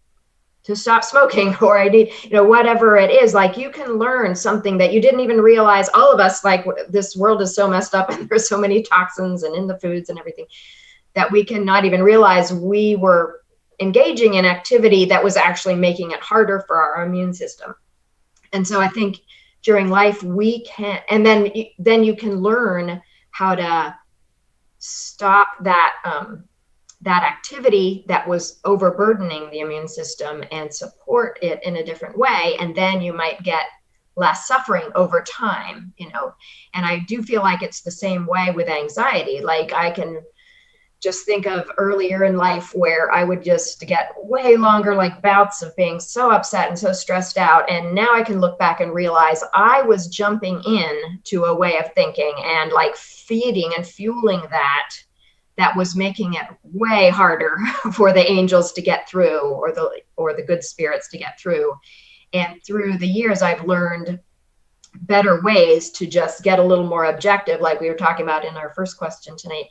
to stop smoking, or I need, whatever it is. Like, you can learn something that you didn't even realize. All of us, like, this world is so messed up and there's so many toxins and in the foods and everything that we can not even realize we were engaging in activity that was actually making it harder for our immune system. And so I think during life we can, and then you can learn how to stop that activity that was overburdening the immune system and support it in a different way. And then you might get less suffering over time, and I do feel like it's the same way with anxiety. Like, I can just think of earlier in life where I would just get way longer, like, bouts of being so upset and so stressed out. And now I can look back and realize I was jumping in to a way of thinking and like feeding and fueling that was making it way harder for the angels to get through, or the good spirits to get through. And through the years, I've learned better ways to just get a little more objective, like we were talking about in our first question tonight.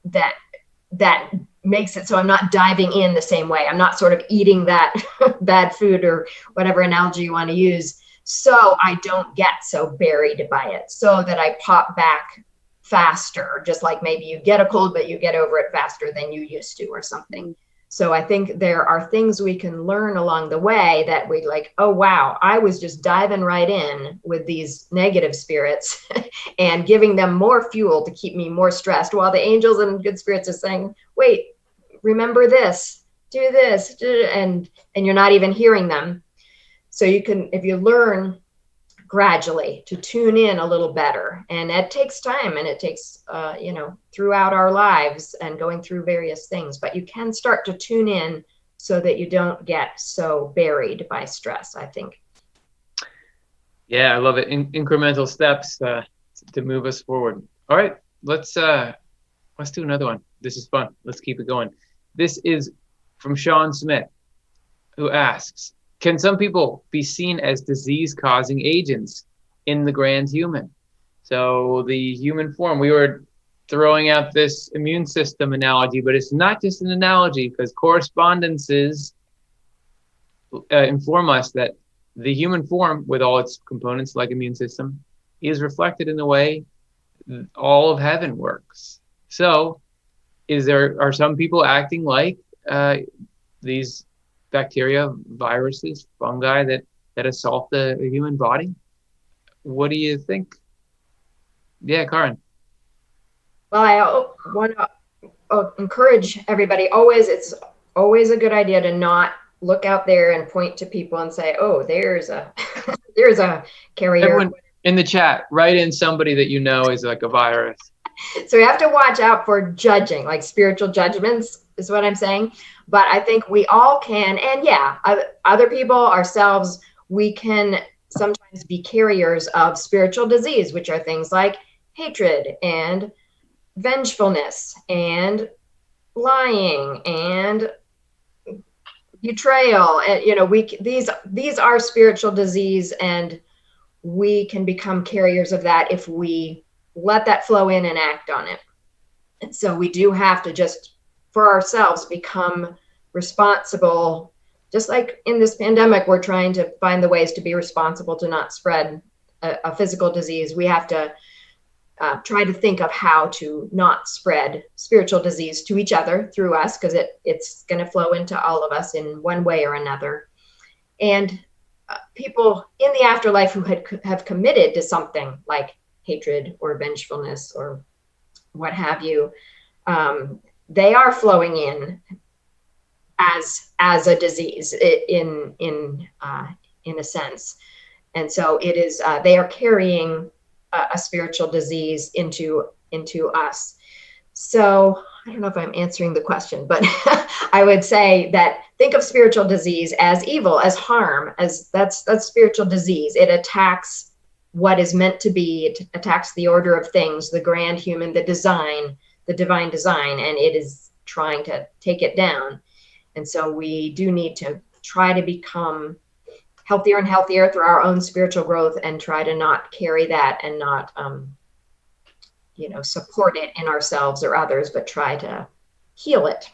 That makes it so I'm not diving in the same way. I'm not sort of eating that bad food, or whatever analogy you want to use, so I don't get so buried by it, so that I pop back faster, just like maybe you get a cold, but you get over it faster than you used to, or something. So I think there are things we can learn along the way that we like, oh, wow, I was just diving right in with these negative spirits and giving them more fuel to keep me more stressed, while the angels and good spirits are saying, wait, remember this, do this, and you're not even hearing them. So you can, if you learn gradually to tune in a little better, and it takes time, and it takes throughout our lives and going through various things, but you can start to tune in so that you don't get so buried by stress, I think. Yeah, I love it. Incremental steps to move us forward. All right, let's do another one. This is fun. Let's keep it going. This is from Sean Smith, who asks, can some people be seen as disease-causing agents in the grand human? So the human form, we were throwing out this immune system analogy, but it's not just an analogy, because correspondences inform us that the human form, with all its components like immune system, is reflected in the way all of heaven works. So are some people acting like these bacteria, viruses, fungi that assault the human body? What do you think? Yeah, Karin. Well, I want to encourage everybody. It's always a good idea to not look out there and point to people and say, oh, there's a there's a carrier. Everyone in the chat, write in somebody that you know is like a virus. So we have to watch out for judging, like spiritual judgments is what I'm saying. But I think we all can, and yeah, other people, ourselves, we can sometimes be carriers of spiritual disease, which are things like hatred and vengefulness and lying and betrayal. And these are spiritual disease, and we can become carriers of that if we let that flow in and act on it. And so we do have to just, for ourselves, become responsible. Just like in this pandemic, we're trying to find the ways to be responsible to not spread a physical disease. We have to try to think of how to not spread spiritual disease to each other through us, because it's going to flow into all of us in one way or another. And people in the afterlife who have committed to something like hatred or vengefulness or what have you, they are flowing in as a disease in a sense. And so it is they are carrying a spiritual disease into us. So I don't know if I'm answering the question, but I would say that think of spiritual disease as evil, as harm, as that's spiritual disease. It attacks what is meant to be. It attacks the order of things, the grand human, the design, the divine design, and it is trying to take it down. And so we do need to try to become healthier and healthier through our own spiritual growth, and try to not carry that and not support it in ourselves or others, but try to heal it.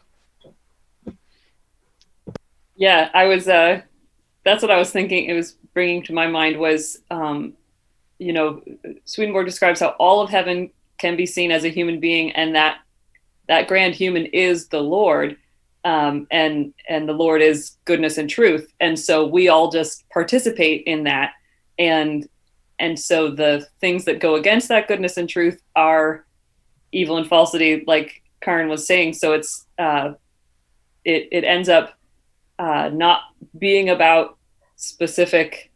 Yeah, I was that's what I was thinking. It was bringing to my mind was Swedenborg describes how all of heaven can be seen as a human being, and that grand human is the Lord, and the Lord is goodness and truth, and so we all just participate in that, and so the things that go against that goodness and truth are evil and falsity, like Karin was saying. So it's it ends up not being about specific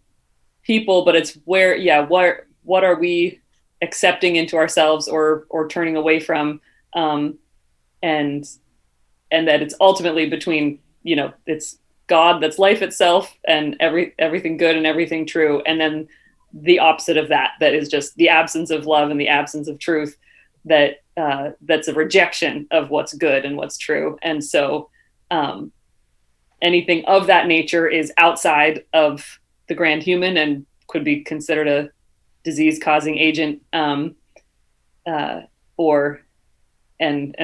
people, but it's what are we accepting into ourselves or turning away from, and that it's ultimately between, it's God, that's life itself, and everything good and everything true, and then the opposite of that is just the absence of love and the absence of truth, that's a rejection of what's good and what's true. And so anything of that nature is outside of the grand human and could be considered a disease-causing agent, and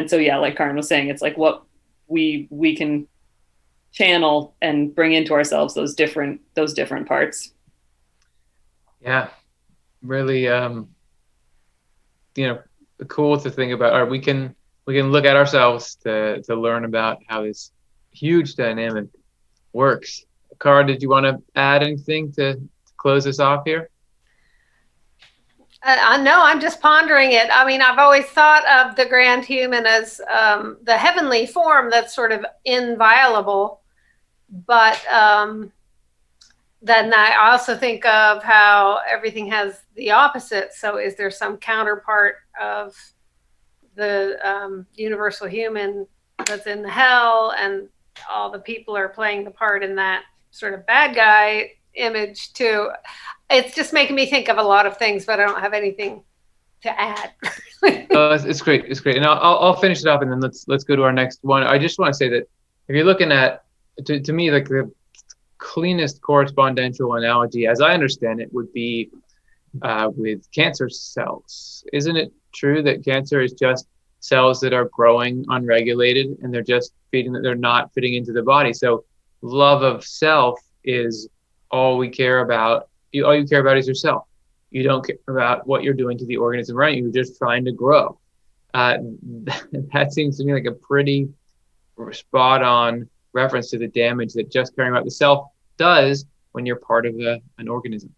so yeah, like Karin was saying, it's like what we can channel and bring into ourselves those different parts. Yeah, really, cool to think about. Or we can look at ourselves to learn about how this huge dynamic. Works. Cara, did you want to add anything to close us off here? I know, I'm just pondering it. I mean, I've always thought of the grand human as the heavenly form that's sort of inviolable. But then I also think of how everything has the opposite. So is there some counterpart of the universal human that's in the hell, and all the people are playing the part in that sort of bad guy image too? It's just making me think of a lot of things, but I don't have anything to add. It's great. It's great. And I'll finish it up, and then let's go to our next one. I just want to say that if you're looking at, to me, like the cleanest correspondential analogy, as I understand it, would be with cancer cells. Isn't it true that cancer is just cells that are growing unregulated, and they're just they're not fitting into the body? So love of self is all we care about. All you care about is yourself. You don't care about what you're doing to the organism, right? You're just trying to grow. That seems to me like a pretty spot on reference to the damage that just caring about the self does when you're part of an organism.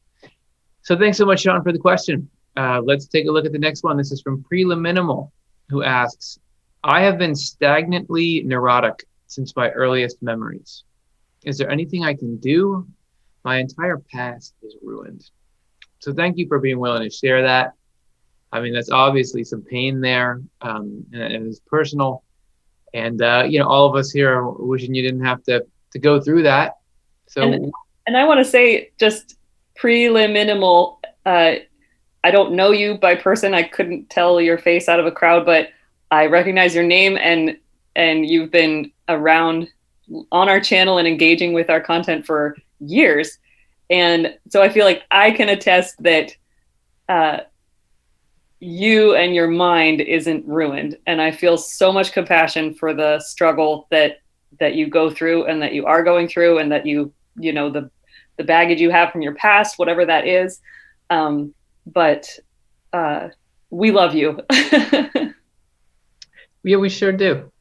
So thanks so much, Sean, for the question. Let's take a look at the next one. This is from Preliminal, who asks, I have been stagnantly neurotic since my earliest memories. Is there anything I can do? My entire past is ruined. So thank you for being willing to share that. I mean, that's obviously some pain there, and it's personal. And, all of us here are wishing you didn't have to go through that. So, and I want to say, just preliminal, I don't know you by person. I couldn't tell your face out of a crowd, but I recognize your name, and you've been around on our channel and engaging with our content for years. And so I feel like I can attest that you and your mind isn't ruined. And I feel so much compassion for the struggle that you go through, and that you are going through, and that the baggage you have from your past, whatever that is. But we love you. Yeah, we sure do.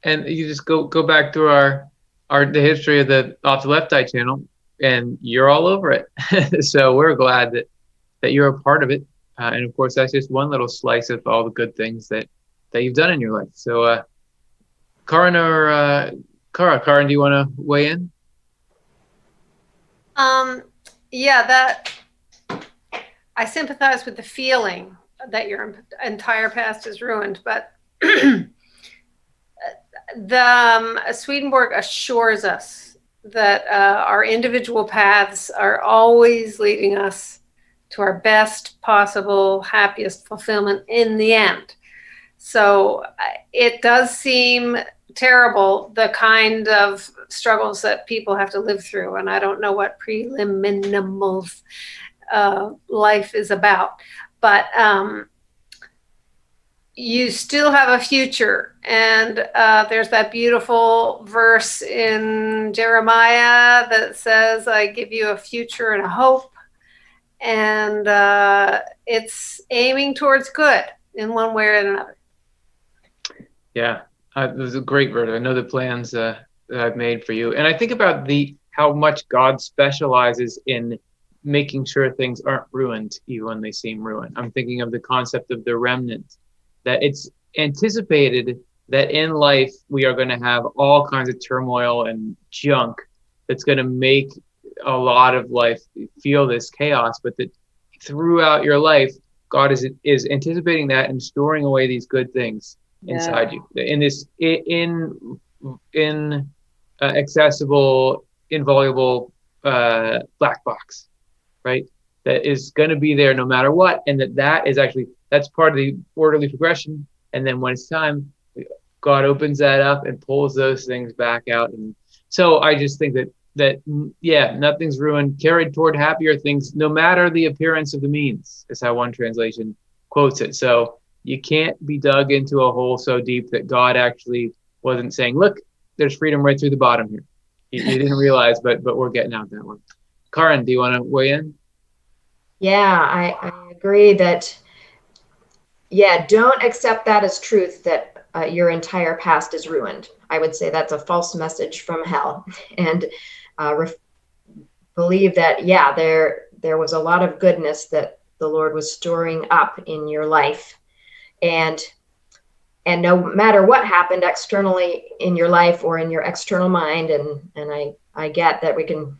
And you just go back through the history of the Off the Left Eye channel, and you're all over it. So we're glad that you're a part of it. And of course, that's just one little slice of all the good things that you've done in your life. So Karin or Cara, do you want to weigh in? Yeah, that I sympathize with the feeling that your entire past is ruined, but Swedenborg assures us that our individual paths are always leading us to our best possible, happiest fulfillment in the end. So it does seem terrible, the kind of struggles that people have to live through. And I don't know what Preliminal's life is about, but you still have a future. And there's that beautiful verse in Jeremiah that says, I give you a future and a hope. And it's aiming towards good in one way or another. Yeah, it was a great verse. I know the plans that I've made for you. And I think about how much God specializes in making sure things aren't ruined, even when they seem ruined. I'm thinking of the concept of the remnant, that it's anticipated that in life we are going to have all kinds of turmoil and junk that's going to make a lot of life feel this chaos, but that throughout your life, God is anticipating that and storing away these good things inside you in this accessible, inviolable black box, right? That is going to be there no matter what, and that's part of the orderly progression. And then when it's time, God opens that up and pulls those things back out. And so I just think that nothing's ruined, carried toward happier things, no matter the appearance of the means, is how one translation quotes it. So you can't be dug into a hole so deep that God actually wasn't saying, look, there's freedom right through the bottom here. You didn't realize, but we're getting out that one. Karin, do you want to weigh in? Yeah, I agree that, don't accept that as truth, that your entire past is ruined. I would say that's a false message from hell. And believe that, yeah, there was a lot of goodness that the Lord was storing up in your life. And no matter what happened externally in your life or in your external mind, and I get that we can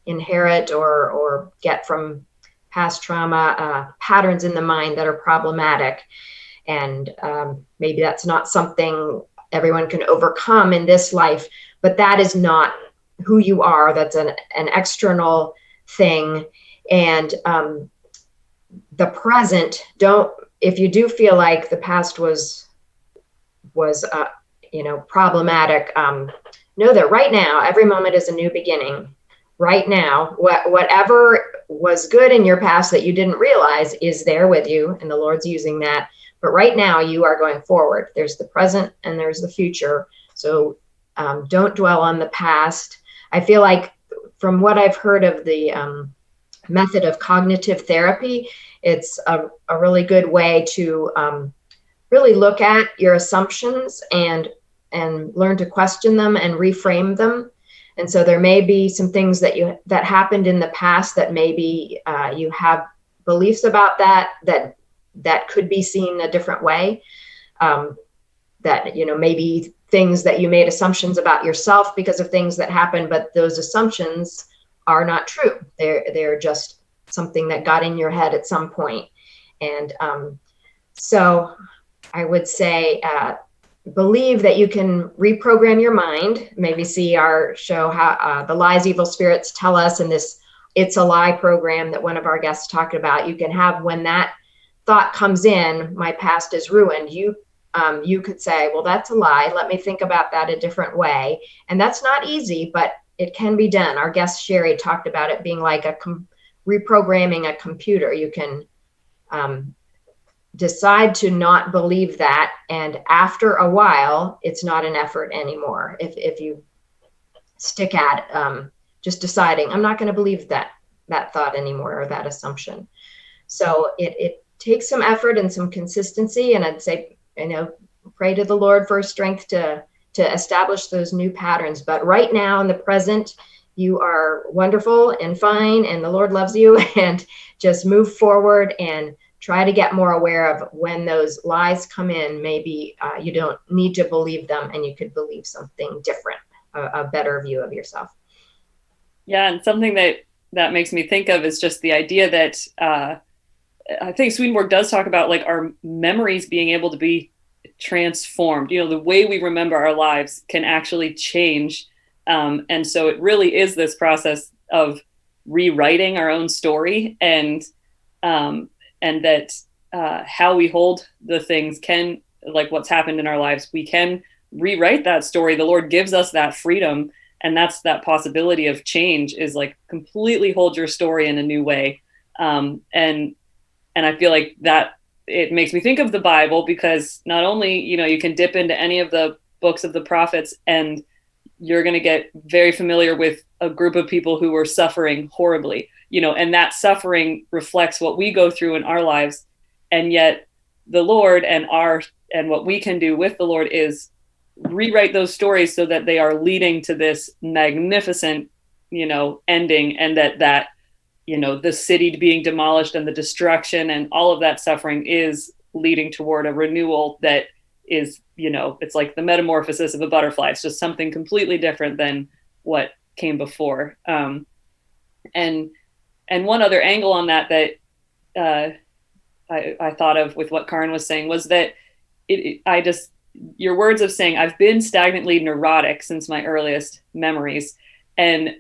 inherit or get from past trauma patterns in the mind that are problematic. And maybe that's not something everyone can overcome in this life, but that is not who you are. That's an external thing. And the present, if you do feel like the past was problematic, know that right now, every moment is a new beginning. Right now, whatever was good in your past that you didn't realize is there with you, and the Lord's using that. But right now, you are going forward. There's the present and there's the future. So don't dwell on the past. I feel like from what I've heard of the method of cognitive therapy, it's a really good way to really look at your assumptions and learn to question them and reframe them. And so there may be some things that happened in the past that maybe you have beliefs about that could be seen a different way. That, maybe things that you made assumptions about yourself because of things that happened, but those assumptions are not true. They're just something that got in your head at some point. And so I would say, believe that you can reprogram your mind. Maybe see our show, how the lies evil spirits tell us, in this It's a Lie program that one of our guests talked about. You can have, when that thought comes in, my past is ruined, you could say, well, that's a lie. Let me think about that a different way. And that's not easy, but it can be done. Our guest Sherry talked about it being like reprogramming a computer. You can decide to not believe that, and after a while it's not an effort anymore if you stick at just deciding, I'm not going to believe that thought anymore, or that assumption. So it takes some effort and some consistency, and I'd say, pray to the Lord for strength to establish those new patterns. But right now in the present, you are wonderful and fine, and the Lord loves you, and just move forward and try to get more aware of when those lies come in. Maybe you don't need to believe them, and you could believe something different, a better view of yourself. Yeah, and something that makes me think of is just the idea that I think Swedenborg does talk about, like, our memories being able to be transformed. The way we remember our lives can actually change. And so it really is this process of rewriting our own story, and that how we hold the things can, like what's happened in our lives, we can rewrite that story. The Lord gives us that freedom, and that's that possibility of change, is like completely hold your story in a new way. And I feel like that it makes me think of the Bible, because not only, you can dip into any of the books of the prophets and you're going to get very familiar with a group of people who were suffering horribly, and that suffering reflects what we go through in our lives. And yet the Lord and what we can do with the Lord is rewrite those stories so that they are leading to this magnificent, ending, and that the city being demolished and the destruction and all of that suffering is leading toward a renewal that is, it's like the metamorphosis of a butterfly. It's just something completely different than what came before. And one other angle on that I thought of with what Karin was saying was that your words of saying, I've been stagnantly neurotic since my earliest memories. And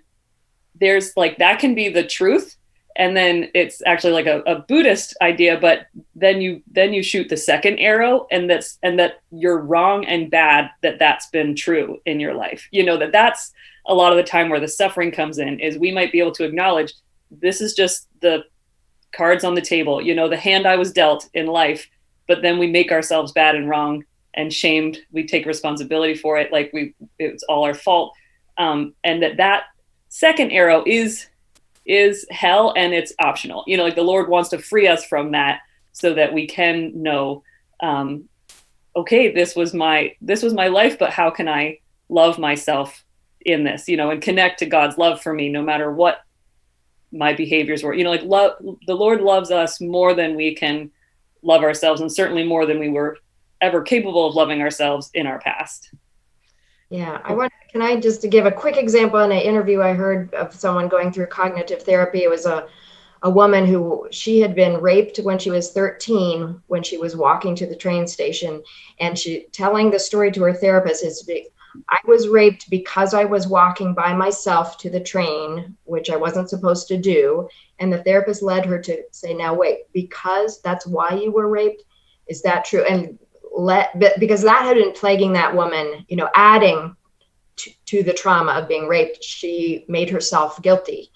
there's like, that can be the truth. And then it's actually like a Buddhist idea, but then you shoot the second arrow, and that you're wrong and bad that's been true in your life. That's a lot of the time where the suffering comes in, is we might be able to acknowledge this is just the cards on the table, the hand I was dealt in life, but then we make ourselves bad and wrong and shamed. We take responsibility for it. Like it's all our fault. And that second arrow is hell, and it's optional. Like the Lord wants to free us from that so that we can know, okay, this was my life, but how can I love myself in this, and connect to God's love for me, no matter what my behaviors were. Like love, the Lord loves us more than we can love ourselves, and certainly more than we were ever capable of loving ourselves in our past. Yeah, can I just give a quick example in an interview I heard of someone going through cognitive therapy? It was a woman who she had been raped when she was 13 when she was walking to the train station, and she telling the story to her therapist is, I was raped because I was walking by myself to the train, which I wasn't supposed to do. And the therapist led her to say, now wait, because that's why you were raped? Is that true? And because that had been plaguing that woman, adding to the trauma of being raped, she made herself guilty.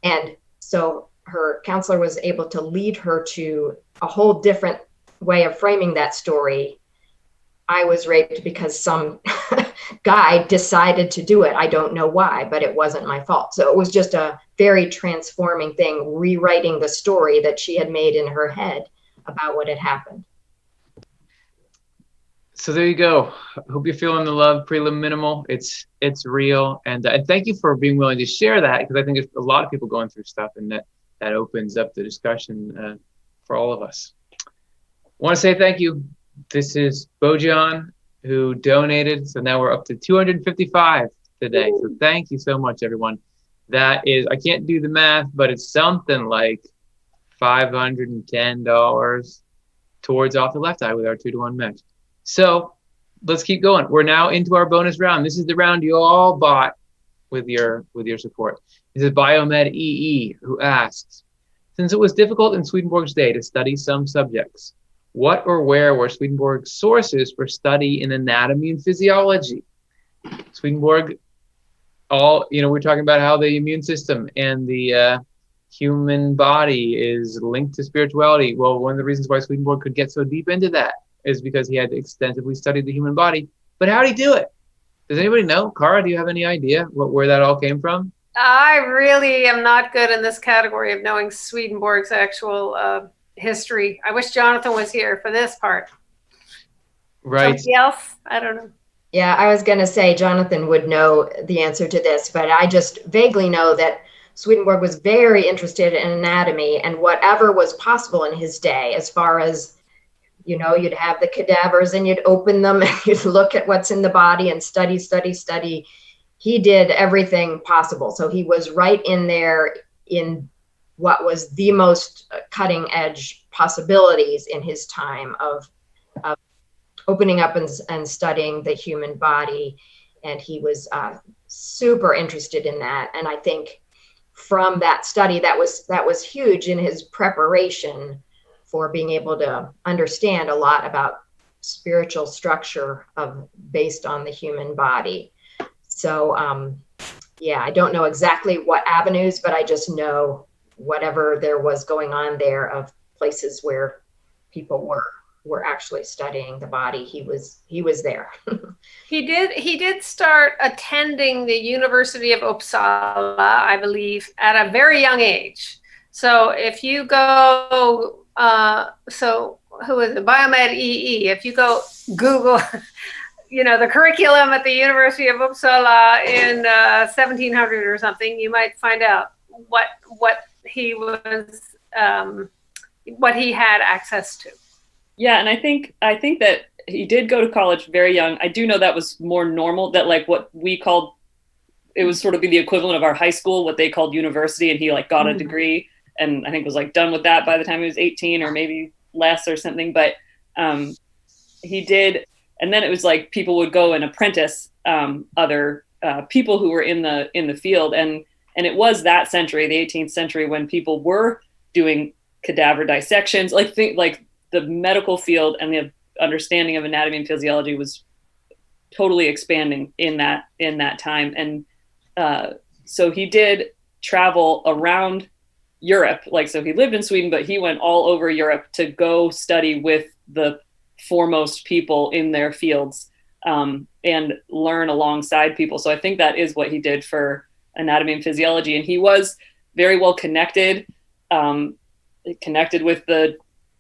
And so her counselor was able to lead her to a whole different way of framing that story. I was raped because some guy decided to do it. I don't know why, but it wasn't my fault. So it was just a very transforming thing, rewriting the story that she had made in her head about what had happened. So there you go. Hope you're feeling the love, prelim minimal. It's real. And thank you for being willing to share that, because I think there's a lot of people going through stuff, and that opens up the discussion for all of us. I want to say thank you. This is Bojan, who donated. So now we're up to 255 today. So thank you so much, everyone. That is, I can't do the math, but it's something like $510 towards Off the Left Eye with our 2-to-1 match. So let's keep going. We're now into our bonus round. This is the round you all bought with your support. This is Biomed EE, who asks, since it was difficult in Swedenborg's day to study some subjects, what or where were Swedenborg's sources for study in anatomy and physiology? Swedenborg, we're talking about how the immune system and the human body is linked to spirituality. Well, one of the reasons why Swedenborg could get so deep into that is because he had extensively studied the human body. But how did he do it? Does anybody know? Cara, do you have any idea where that all came from? I really am not good in this category of knowing Swedenborg's actual history. I wish Jonathan was here for this part. Right. Somebody else? I don't know. Yeah, I was going to say Jonathan would know the answer to this, but I just vaguely know that Swedenborg was very interested in anatomy and whatever was possible in his day, as far as, you'd have the cadavers and you'd open them and you'd look at what's in the body and study. He did everything possible. So he was right in there in what was the most cutting edge possibilities in his time of opening up and studying the human body. And he was super interested in that. And I think from that study, that was huge in his preparation for being able to understand a lot about spiritual structure based on the human body. So I don't know exactly what avenues, but I just know whatever there was going on there of places where people were actually studying the body, he was there. He did start attending the University of Uppsala, I believe, at a very young age. So if you go, who is it? Biomed EE. If you go Google, the curriculum at the University of Uppsala in 1700 or something, you might find out what he was, what he had access to. Yeah, and I think that he did go to college very young. I do know that was more normal, that like what we called, it was sort of the equivalent of our high school, what they called university, and he like got a degree and I think was like done with that by the time he was 18 or maybe less or something. But he did, and then it was like people would go and apprentice other people who were in the field, and it was that century, the 18th century, when people were doing cadaver dissections, like the medical field and the understanding of anatomy and physiology was totally expanding in that time. And so he did travel around Europe. So he lived in Sweden, but he went all over Europe to go study with the foremost people in their fields and learn alongside people. So I think that is what he did for anatomy and physiology. And he was very well connected with the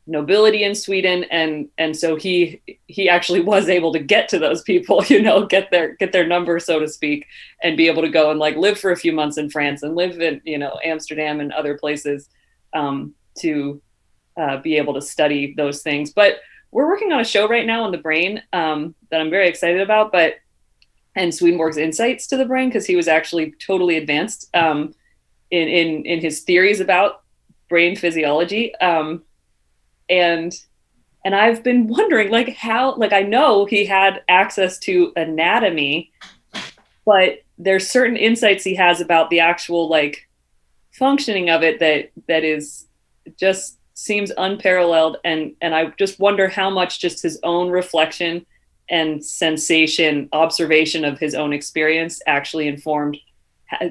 nobility in Sweden, and so he actually was able to get to those people, get their number, so to speak, and be able to go and like live for a few months in France and live in Amsterdam and other places to be able to study those things. But we're working on a show right now on the brain that I'm very excited about, and Swedenborg's insights to the brain, because he was actually totally advanced in his theories about brain physiology. And I've been wondering, like, how, like, I know he had access to anatomy, but there's certain insights he has about the actual, like, functioning of it that is just seems unparalleled. And I just wonder how much just his own reflection and sensation, observation of his own experience actually informed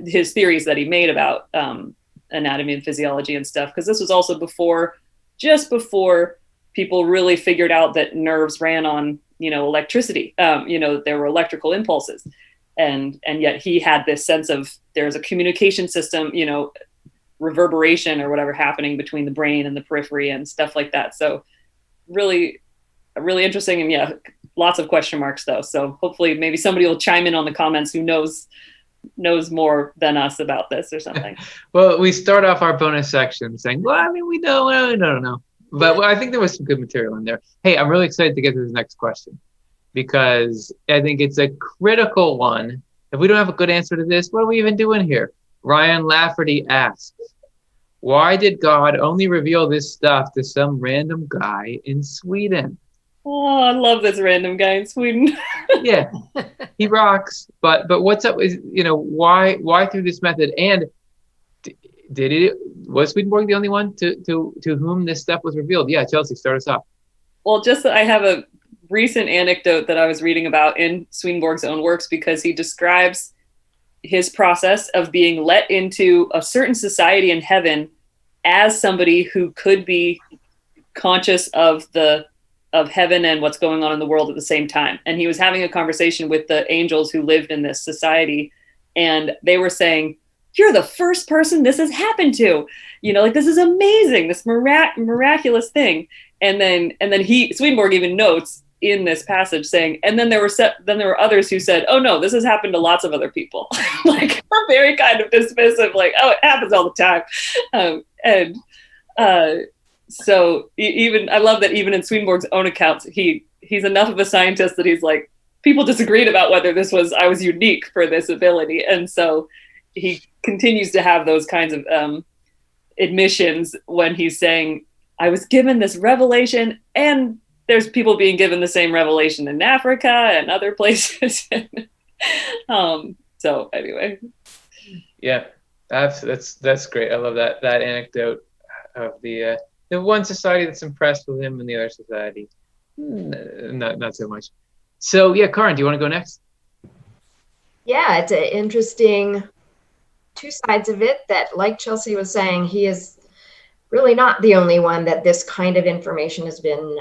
his theories that he made about anatomy and physiology and stuff. Because this was also just before people really figured out that nerves ran on, electricity. There were electrical impulses, and yet he had this sense of there's a communication system, reverberation or whatever happening between the brain and the periphery and stuff like that. So really, really interesting. And yeah, lots of question marks though. So hopefully maybe somebody will chime in on the comments who knows more than us about this or something. Well, we start off our bonus section saying, well, I mean, we don't know. But I think there was some good material in there. Hey, I'm really excited to get to this next question, because I think it's a critical one. If we don't have a good answer to this, what are we even doing here? Ryan Lafferty asks, why did God only reveal this stuff to some random guy in Sweden? Oh, I love this random guy in Sweden. Yeah, he rocks. But what's up is, why through this method? And was Swedenborg the only one to whom this stuff was revealed? Yeah, Chelsea, start us off. Well, I have a recent anecdote that I was reading about in Swedenborg's own works, because he describes his process of being let into a certain society in heaven as somebody who could be conscious of heaven and what's going on in the world at the same time. And he was having a conversation with the angels who lived in this society, and they were saying, you're the first person this has happened to, this is amazing, this miraculous thing. And then Swedenborg even notes in this passage saying, and then there were others who said, oh no, this has happened to lots of other people. Like, very kind of dismissive, like, oh, it happens all the time. So even, I love that even in Swedenborg's own accounts, he's enough of a scientist that he's like, people disagreed about whether I was unique for this ability. And so he continues to have those kinds of admissions when he's saying, I was given this revelation, and there's people being given the same revelation in Africa and other places. So anyway. Yeah, that's great. I love that anecdote of the one society that's impressed with him and the other society not so much. So yeah, Karin, do you want to go next? Yeah, it's an interesting two sides of it, that, like Chelsea was saying, he is really not the only one that this kind of information has been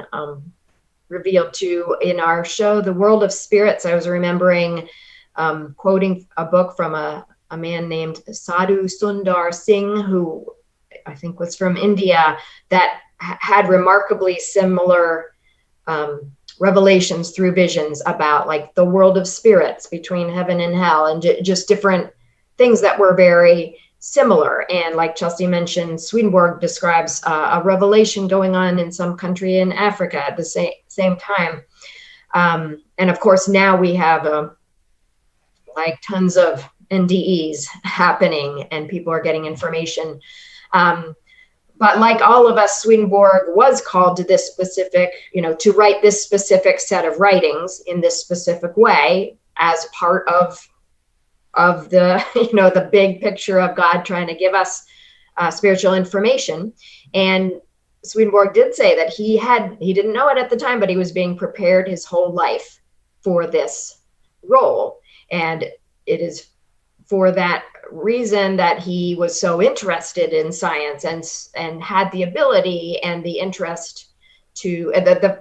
revealed to. In our show, The World of Spirits, I was remembering quoting a book from a man named Sadhu Sundar Singh, who I think was from India, that had remarkably similar revelations through visions about, like, the world of spirits between heaven and hell, and just different things that were very similar. And like Chelsea mentioned, Swedenborg describes a revelation going on in some country in Africa at the same time. And of course, now we have like tons of NDEs happening, and people are getting information. But like all of us, Swedenborg was called to this specific, to write this specific set of writings in this specific way as part of the, the big picture of God trying to give us spiritual information. And Swedenborg did say that he didn't know it at the time, but he was being prepared his whole life for this role. And it is for that reason that he was so interested in science and had the ability and the interest to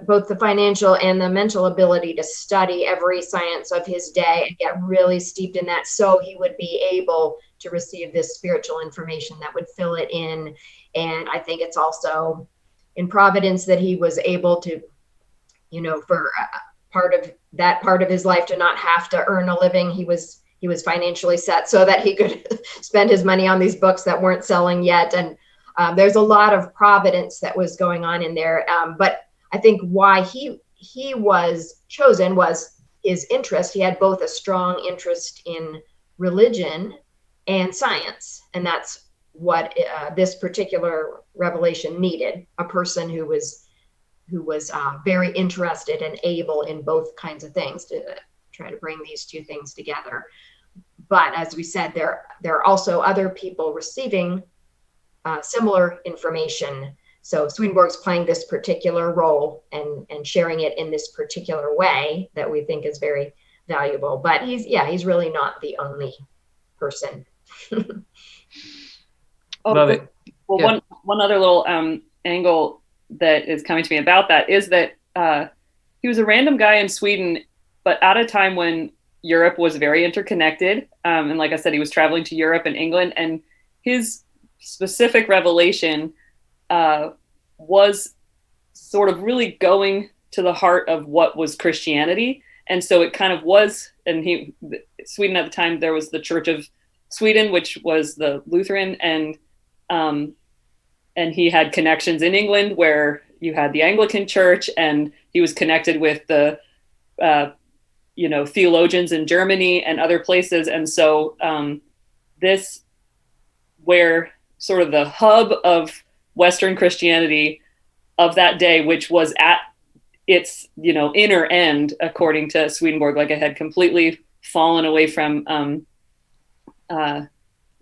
both the financial and the mental ability to study every science of his day and get really steeped in that, so he would be able to receive this spiritual information that would fill it in. And I think it's also in providence that he was able to, for part of his life to not have to earn a living. He was financially set so that he could spend his money on these books that weren't selling yet. And there's a lot of providence that was going on in there. But I think why he was chosen was his interest. He had both a strong interest in religion and science. And that's what this particular revelation needed, a person who was very interested and able in both kinds of things, to try to bring these two things together. But as we said, there are also other people receiving similar information. So Swedenborg's playing this particular role and sharing it in this particular way that we think is very valuable. But he's really not the only person. Love it. Well, Yeah. one other little angle that is coming to me about that is that he was a random guy in Sweden, but at a time when Europe was very interconnected. And like I said, he was traveling to Europe and England, and his specific revelation was sort of really going to the heart of what was Christianity. And so it kind of was, and Sweden at the time, there was the Church of Sweden, which was the Lutheran, and he had connections in England where you had the Anglican Church, and he was connected with the theologians in Germany and other places. And so this, where sort of the hub of Western Christianity of that day, which was at its inner end, according to Swedenborg, like it had completely fallen away from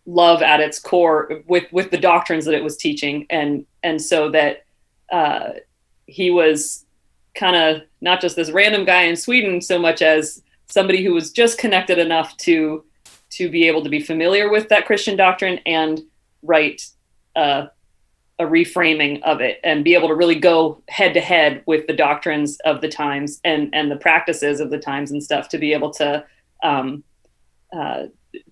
love at its core with the doctrines that it was teaching, and so that he was kind of not just this random guy in Sweden so much as somebody who was just connected enough to be able to be familiar with that Christian doctrine and write a reframing of it and be able to really go head to head with the doctrines of the times and the practices of the times and stuff, to be able to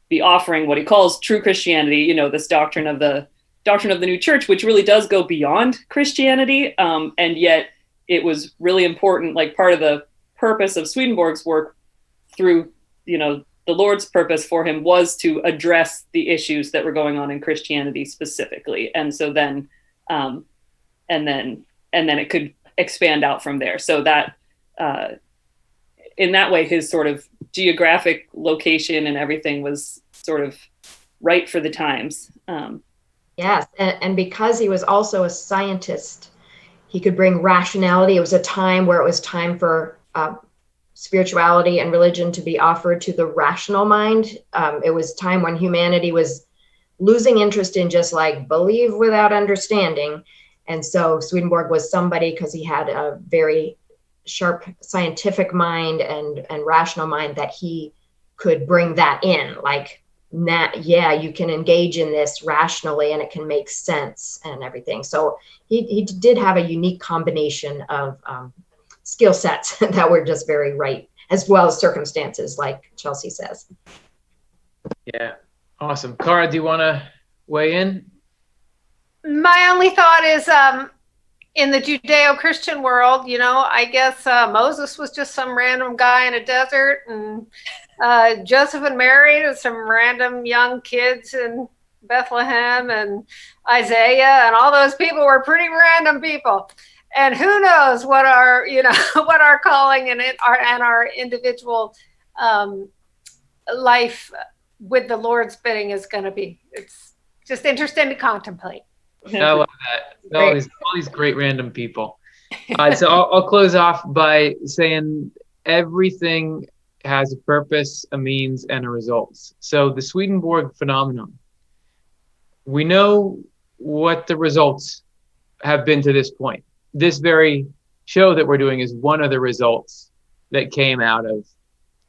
be offering what he calls true Christianity, this doctrine of the new church, which really does go beyond Christianity. And yet it was really important, like part of the purpose of Swedenborg's work through, the Lord's purpose for him was to address the issues that were going on in Christianity specifically. And so then, and then it could expand out from there. So that, in that way, his sort of geographic location and everything was sort of right for the times. Yes, and because he was also a scientist, he could bring rationality. It was a time where it was time for spirituality and religion to be offered to the rational mind. It was time when humanity was losing interest in just like believe without understanding. And so Swedenborg was somebody, because he had a very sharp scientific mind and rational mind, that he could bring that in, like, you can engage in this rationally and it can make sense and everything. So he did have a unique combination of skill sets that were just very right, as well as circumstances, like Chelsea says. Yeah, awesome. Cara, do you want to weigh in? My only thought is, in the Judeo-Christian world, I guess Moses was just some random guy in a desert, and Joseph and Mary was some random young kids in Bethlehem, and Isaiah and all those people were pretty random people. And who knows what our, what our calling and our individual life with the Lord's bidding is going to be. It's just interesting to contemplate. I love that. All these great random people. So I'll close off by saying everything has a purpose, a means, and a result. So the Swedenborg phenomenon, we know what the results have been to this point. This very show that we're doing is one of the results that came out of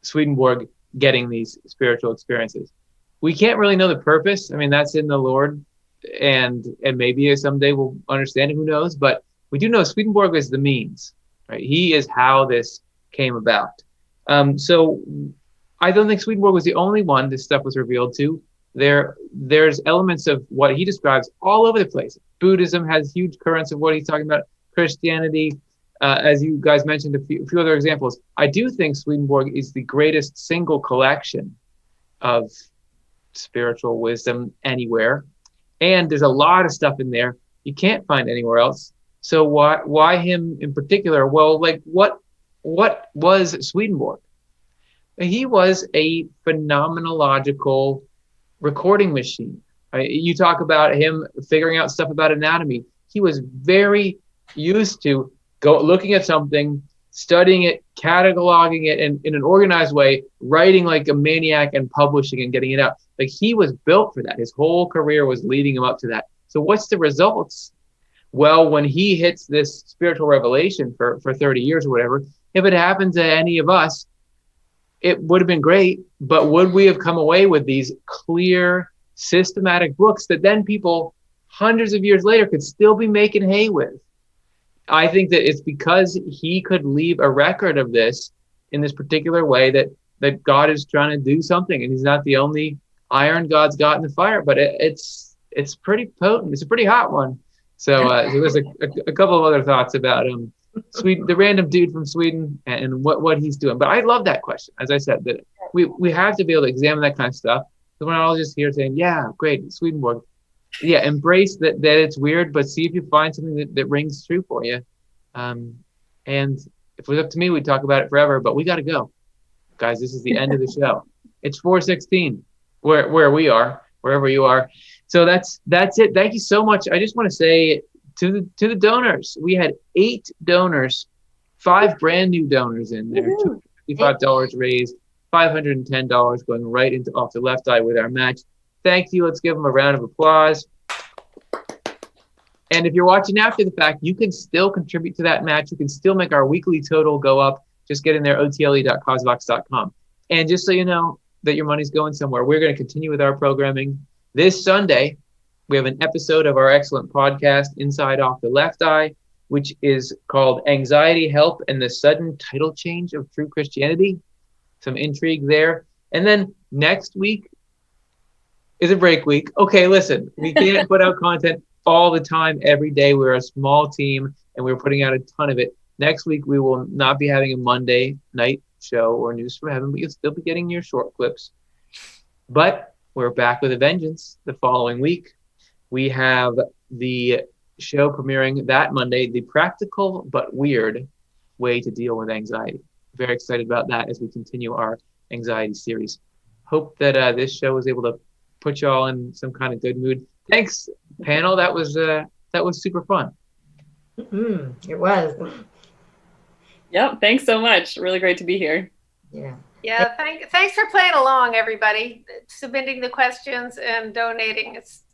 Swedenborg getting these spiritual experiences. We can't really know the purpose. I mean, that's in the Lord, and maybe someday we'll understand it, who knows, but we do know Swedenborg is the means, right? He is how this came about. So I don't think Swedenborg was the only one this stuff was revealed to. there's elements of what he describes all over the place. Buddhism has huge currents of what he's talking about. Christianity, as you guys mentioned, a few other examples. I do think Swedenborg is the greatest single collection of spiritual wisdom anywhere, and there's a lot of stuff in there you can't find anywhere else. So why him in particular? Well, like what was Swedenborg? He was a phenomenological recording machine. You talk about him figuring out stuff about anatomy. He was very used to looking at something, studying it, cataloging it in an organized way, writing like a maniac and publishing and getting it out. Like he was built for that. His whole career was leading him up to that. So what's the results? Well, when he hits this spiritual revelation for 30 years or whatever, if it happened to any of us, it would have been great, but would we have come away with these clear, systematic books that then people hundreds of years later could still be making hay with? I think that it's because he could leave a record of this in this particular way that God is trying to do something, and he's not the only iron God's got in the fire, but it's pretty potent. It's a pretty hot one. So there's a couple of other thoughts about Sweden, the random dude from Sweden, and what he's doing. But I love that question. As I said, that we have to be able to examine that kind of stuff. So we're not all just here saying, yeah, great, Swedenborg. Yeah, embrace that it's weird, but see if you find something that rings true for you. And if it was up to me, we'd talk about it forever, but we got to go. Guys, this is the end of the show. It's 4:16 where we are, wherever you are. So that's it. Thank you so much. I just want to say to the donors, we had 8 donors, 5 brand new donors in there, $255 raised, $510 going right into Off the Left Eye with our match. Thank you. Let's give them a round of applause. And if you're watching after the fact, you can still contribute to that match. You can still make our weekly total go up. Just get in there, otle.cosvox.com. And just so you know that your money's going somewhere, we're going to continue with our programming. This Sunday, we have an episode of our excellent podcast, Inside Off the Left Eye, which is called Anxiety, Help, and the Sudden Title Change of True Christianity. Some intrigue there. And then next week is a break week. Okay, listen, we can't put out content all the time, every day. We're a small team, and we're putting out a ton of it. Next week, we will not be having a Monday night show or News from Heaven, but you'll still be getting your short clips. But we're back with a vengeance the following week. We have the show premiering that Monday, The Practical But Weird Way to Deal with Anxiety. Very excited about that as we continue our anxiety series. Hope that this show was able to put you all in some kind of good mood. Thanks, panel. That was super fun. It was. Yep. Thanks so much. Really great to be here. Yeah. Yeah. Thanks for playing along, everybody. Submitting the questions and donating. It's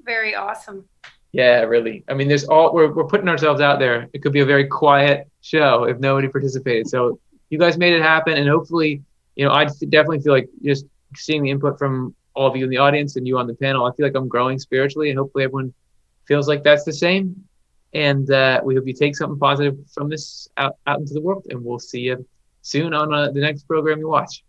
very awesome. Yeah, really. I mean, we're putting ourselves out there. It could be a very quiet show if nobody participated. So you guys made it happen, and hopefully, I definitely feel like just seeing the input from all of you in the audience and you on the panel, I feel like I'm growing spiritually, and hopefully everyone feels like that's the same. And we hope you take something positive from this out into the world, and we'll see you soon on the next program you watch.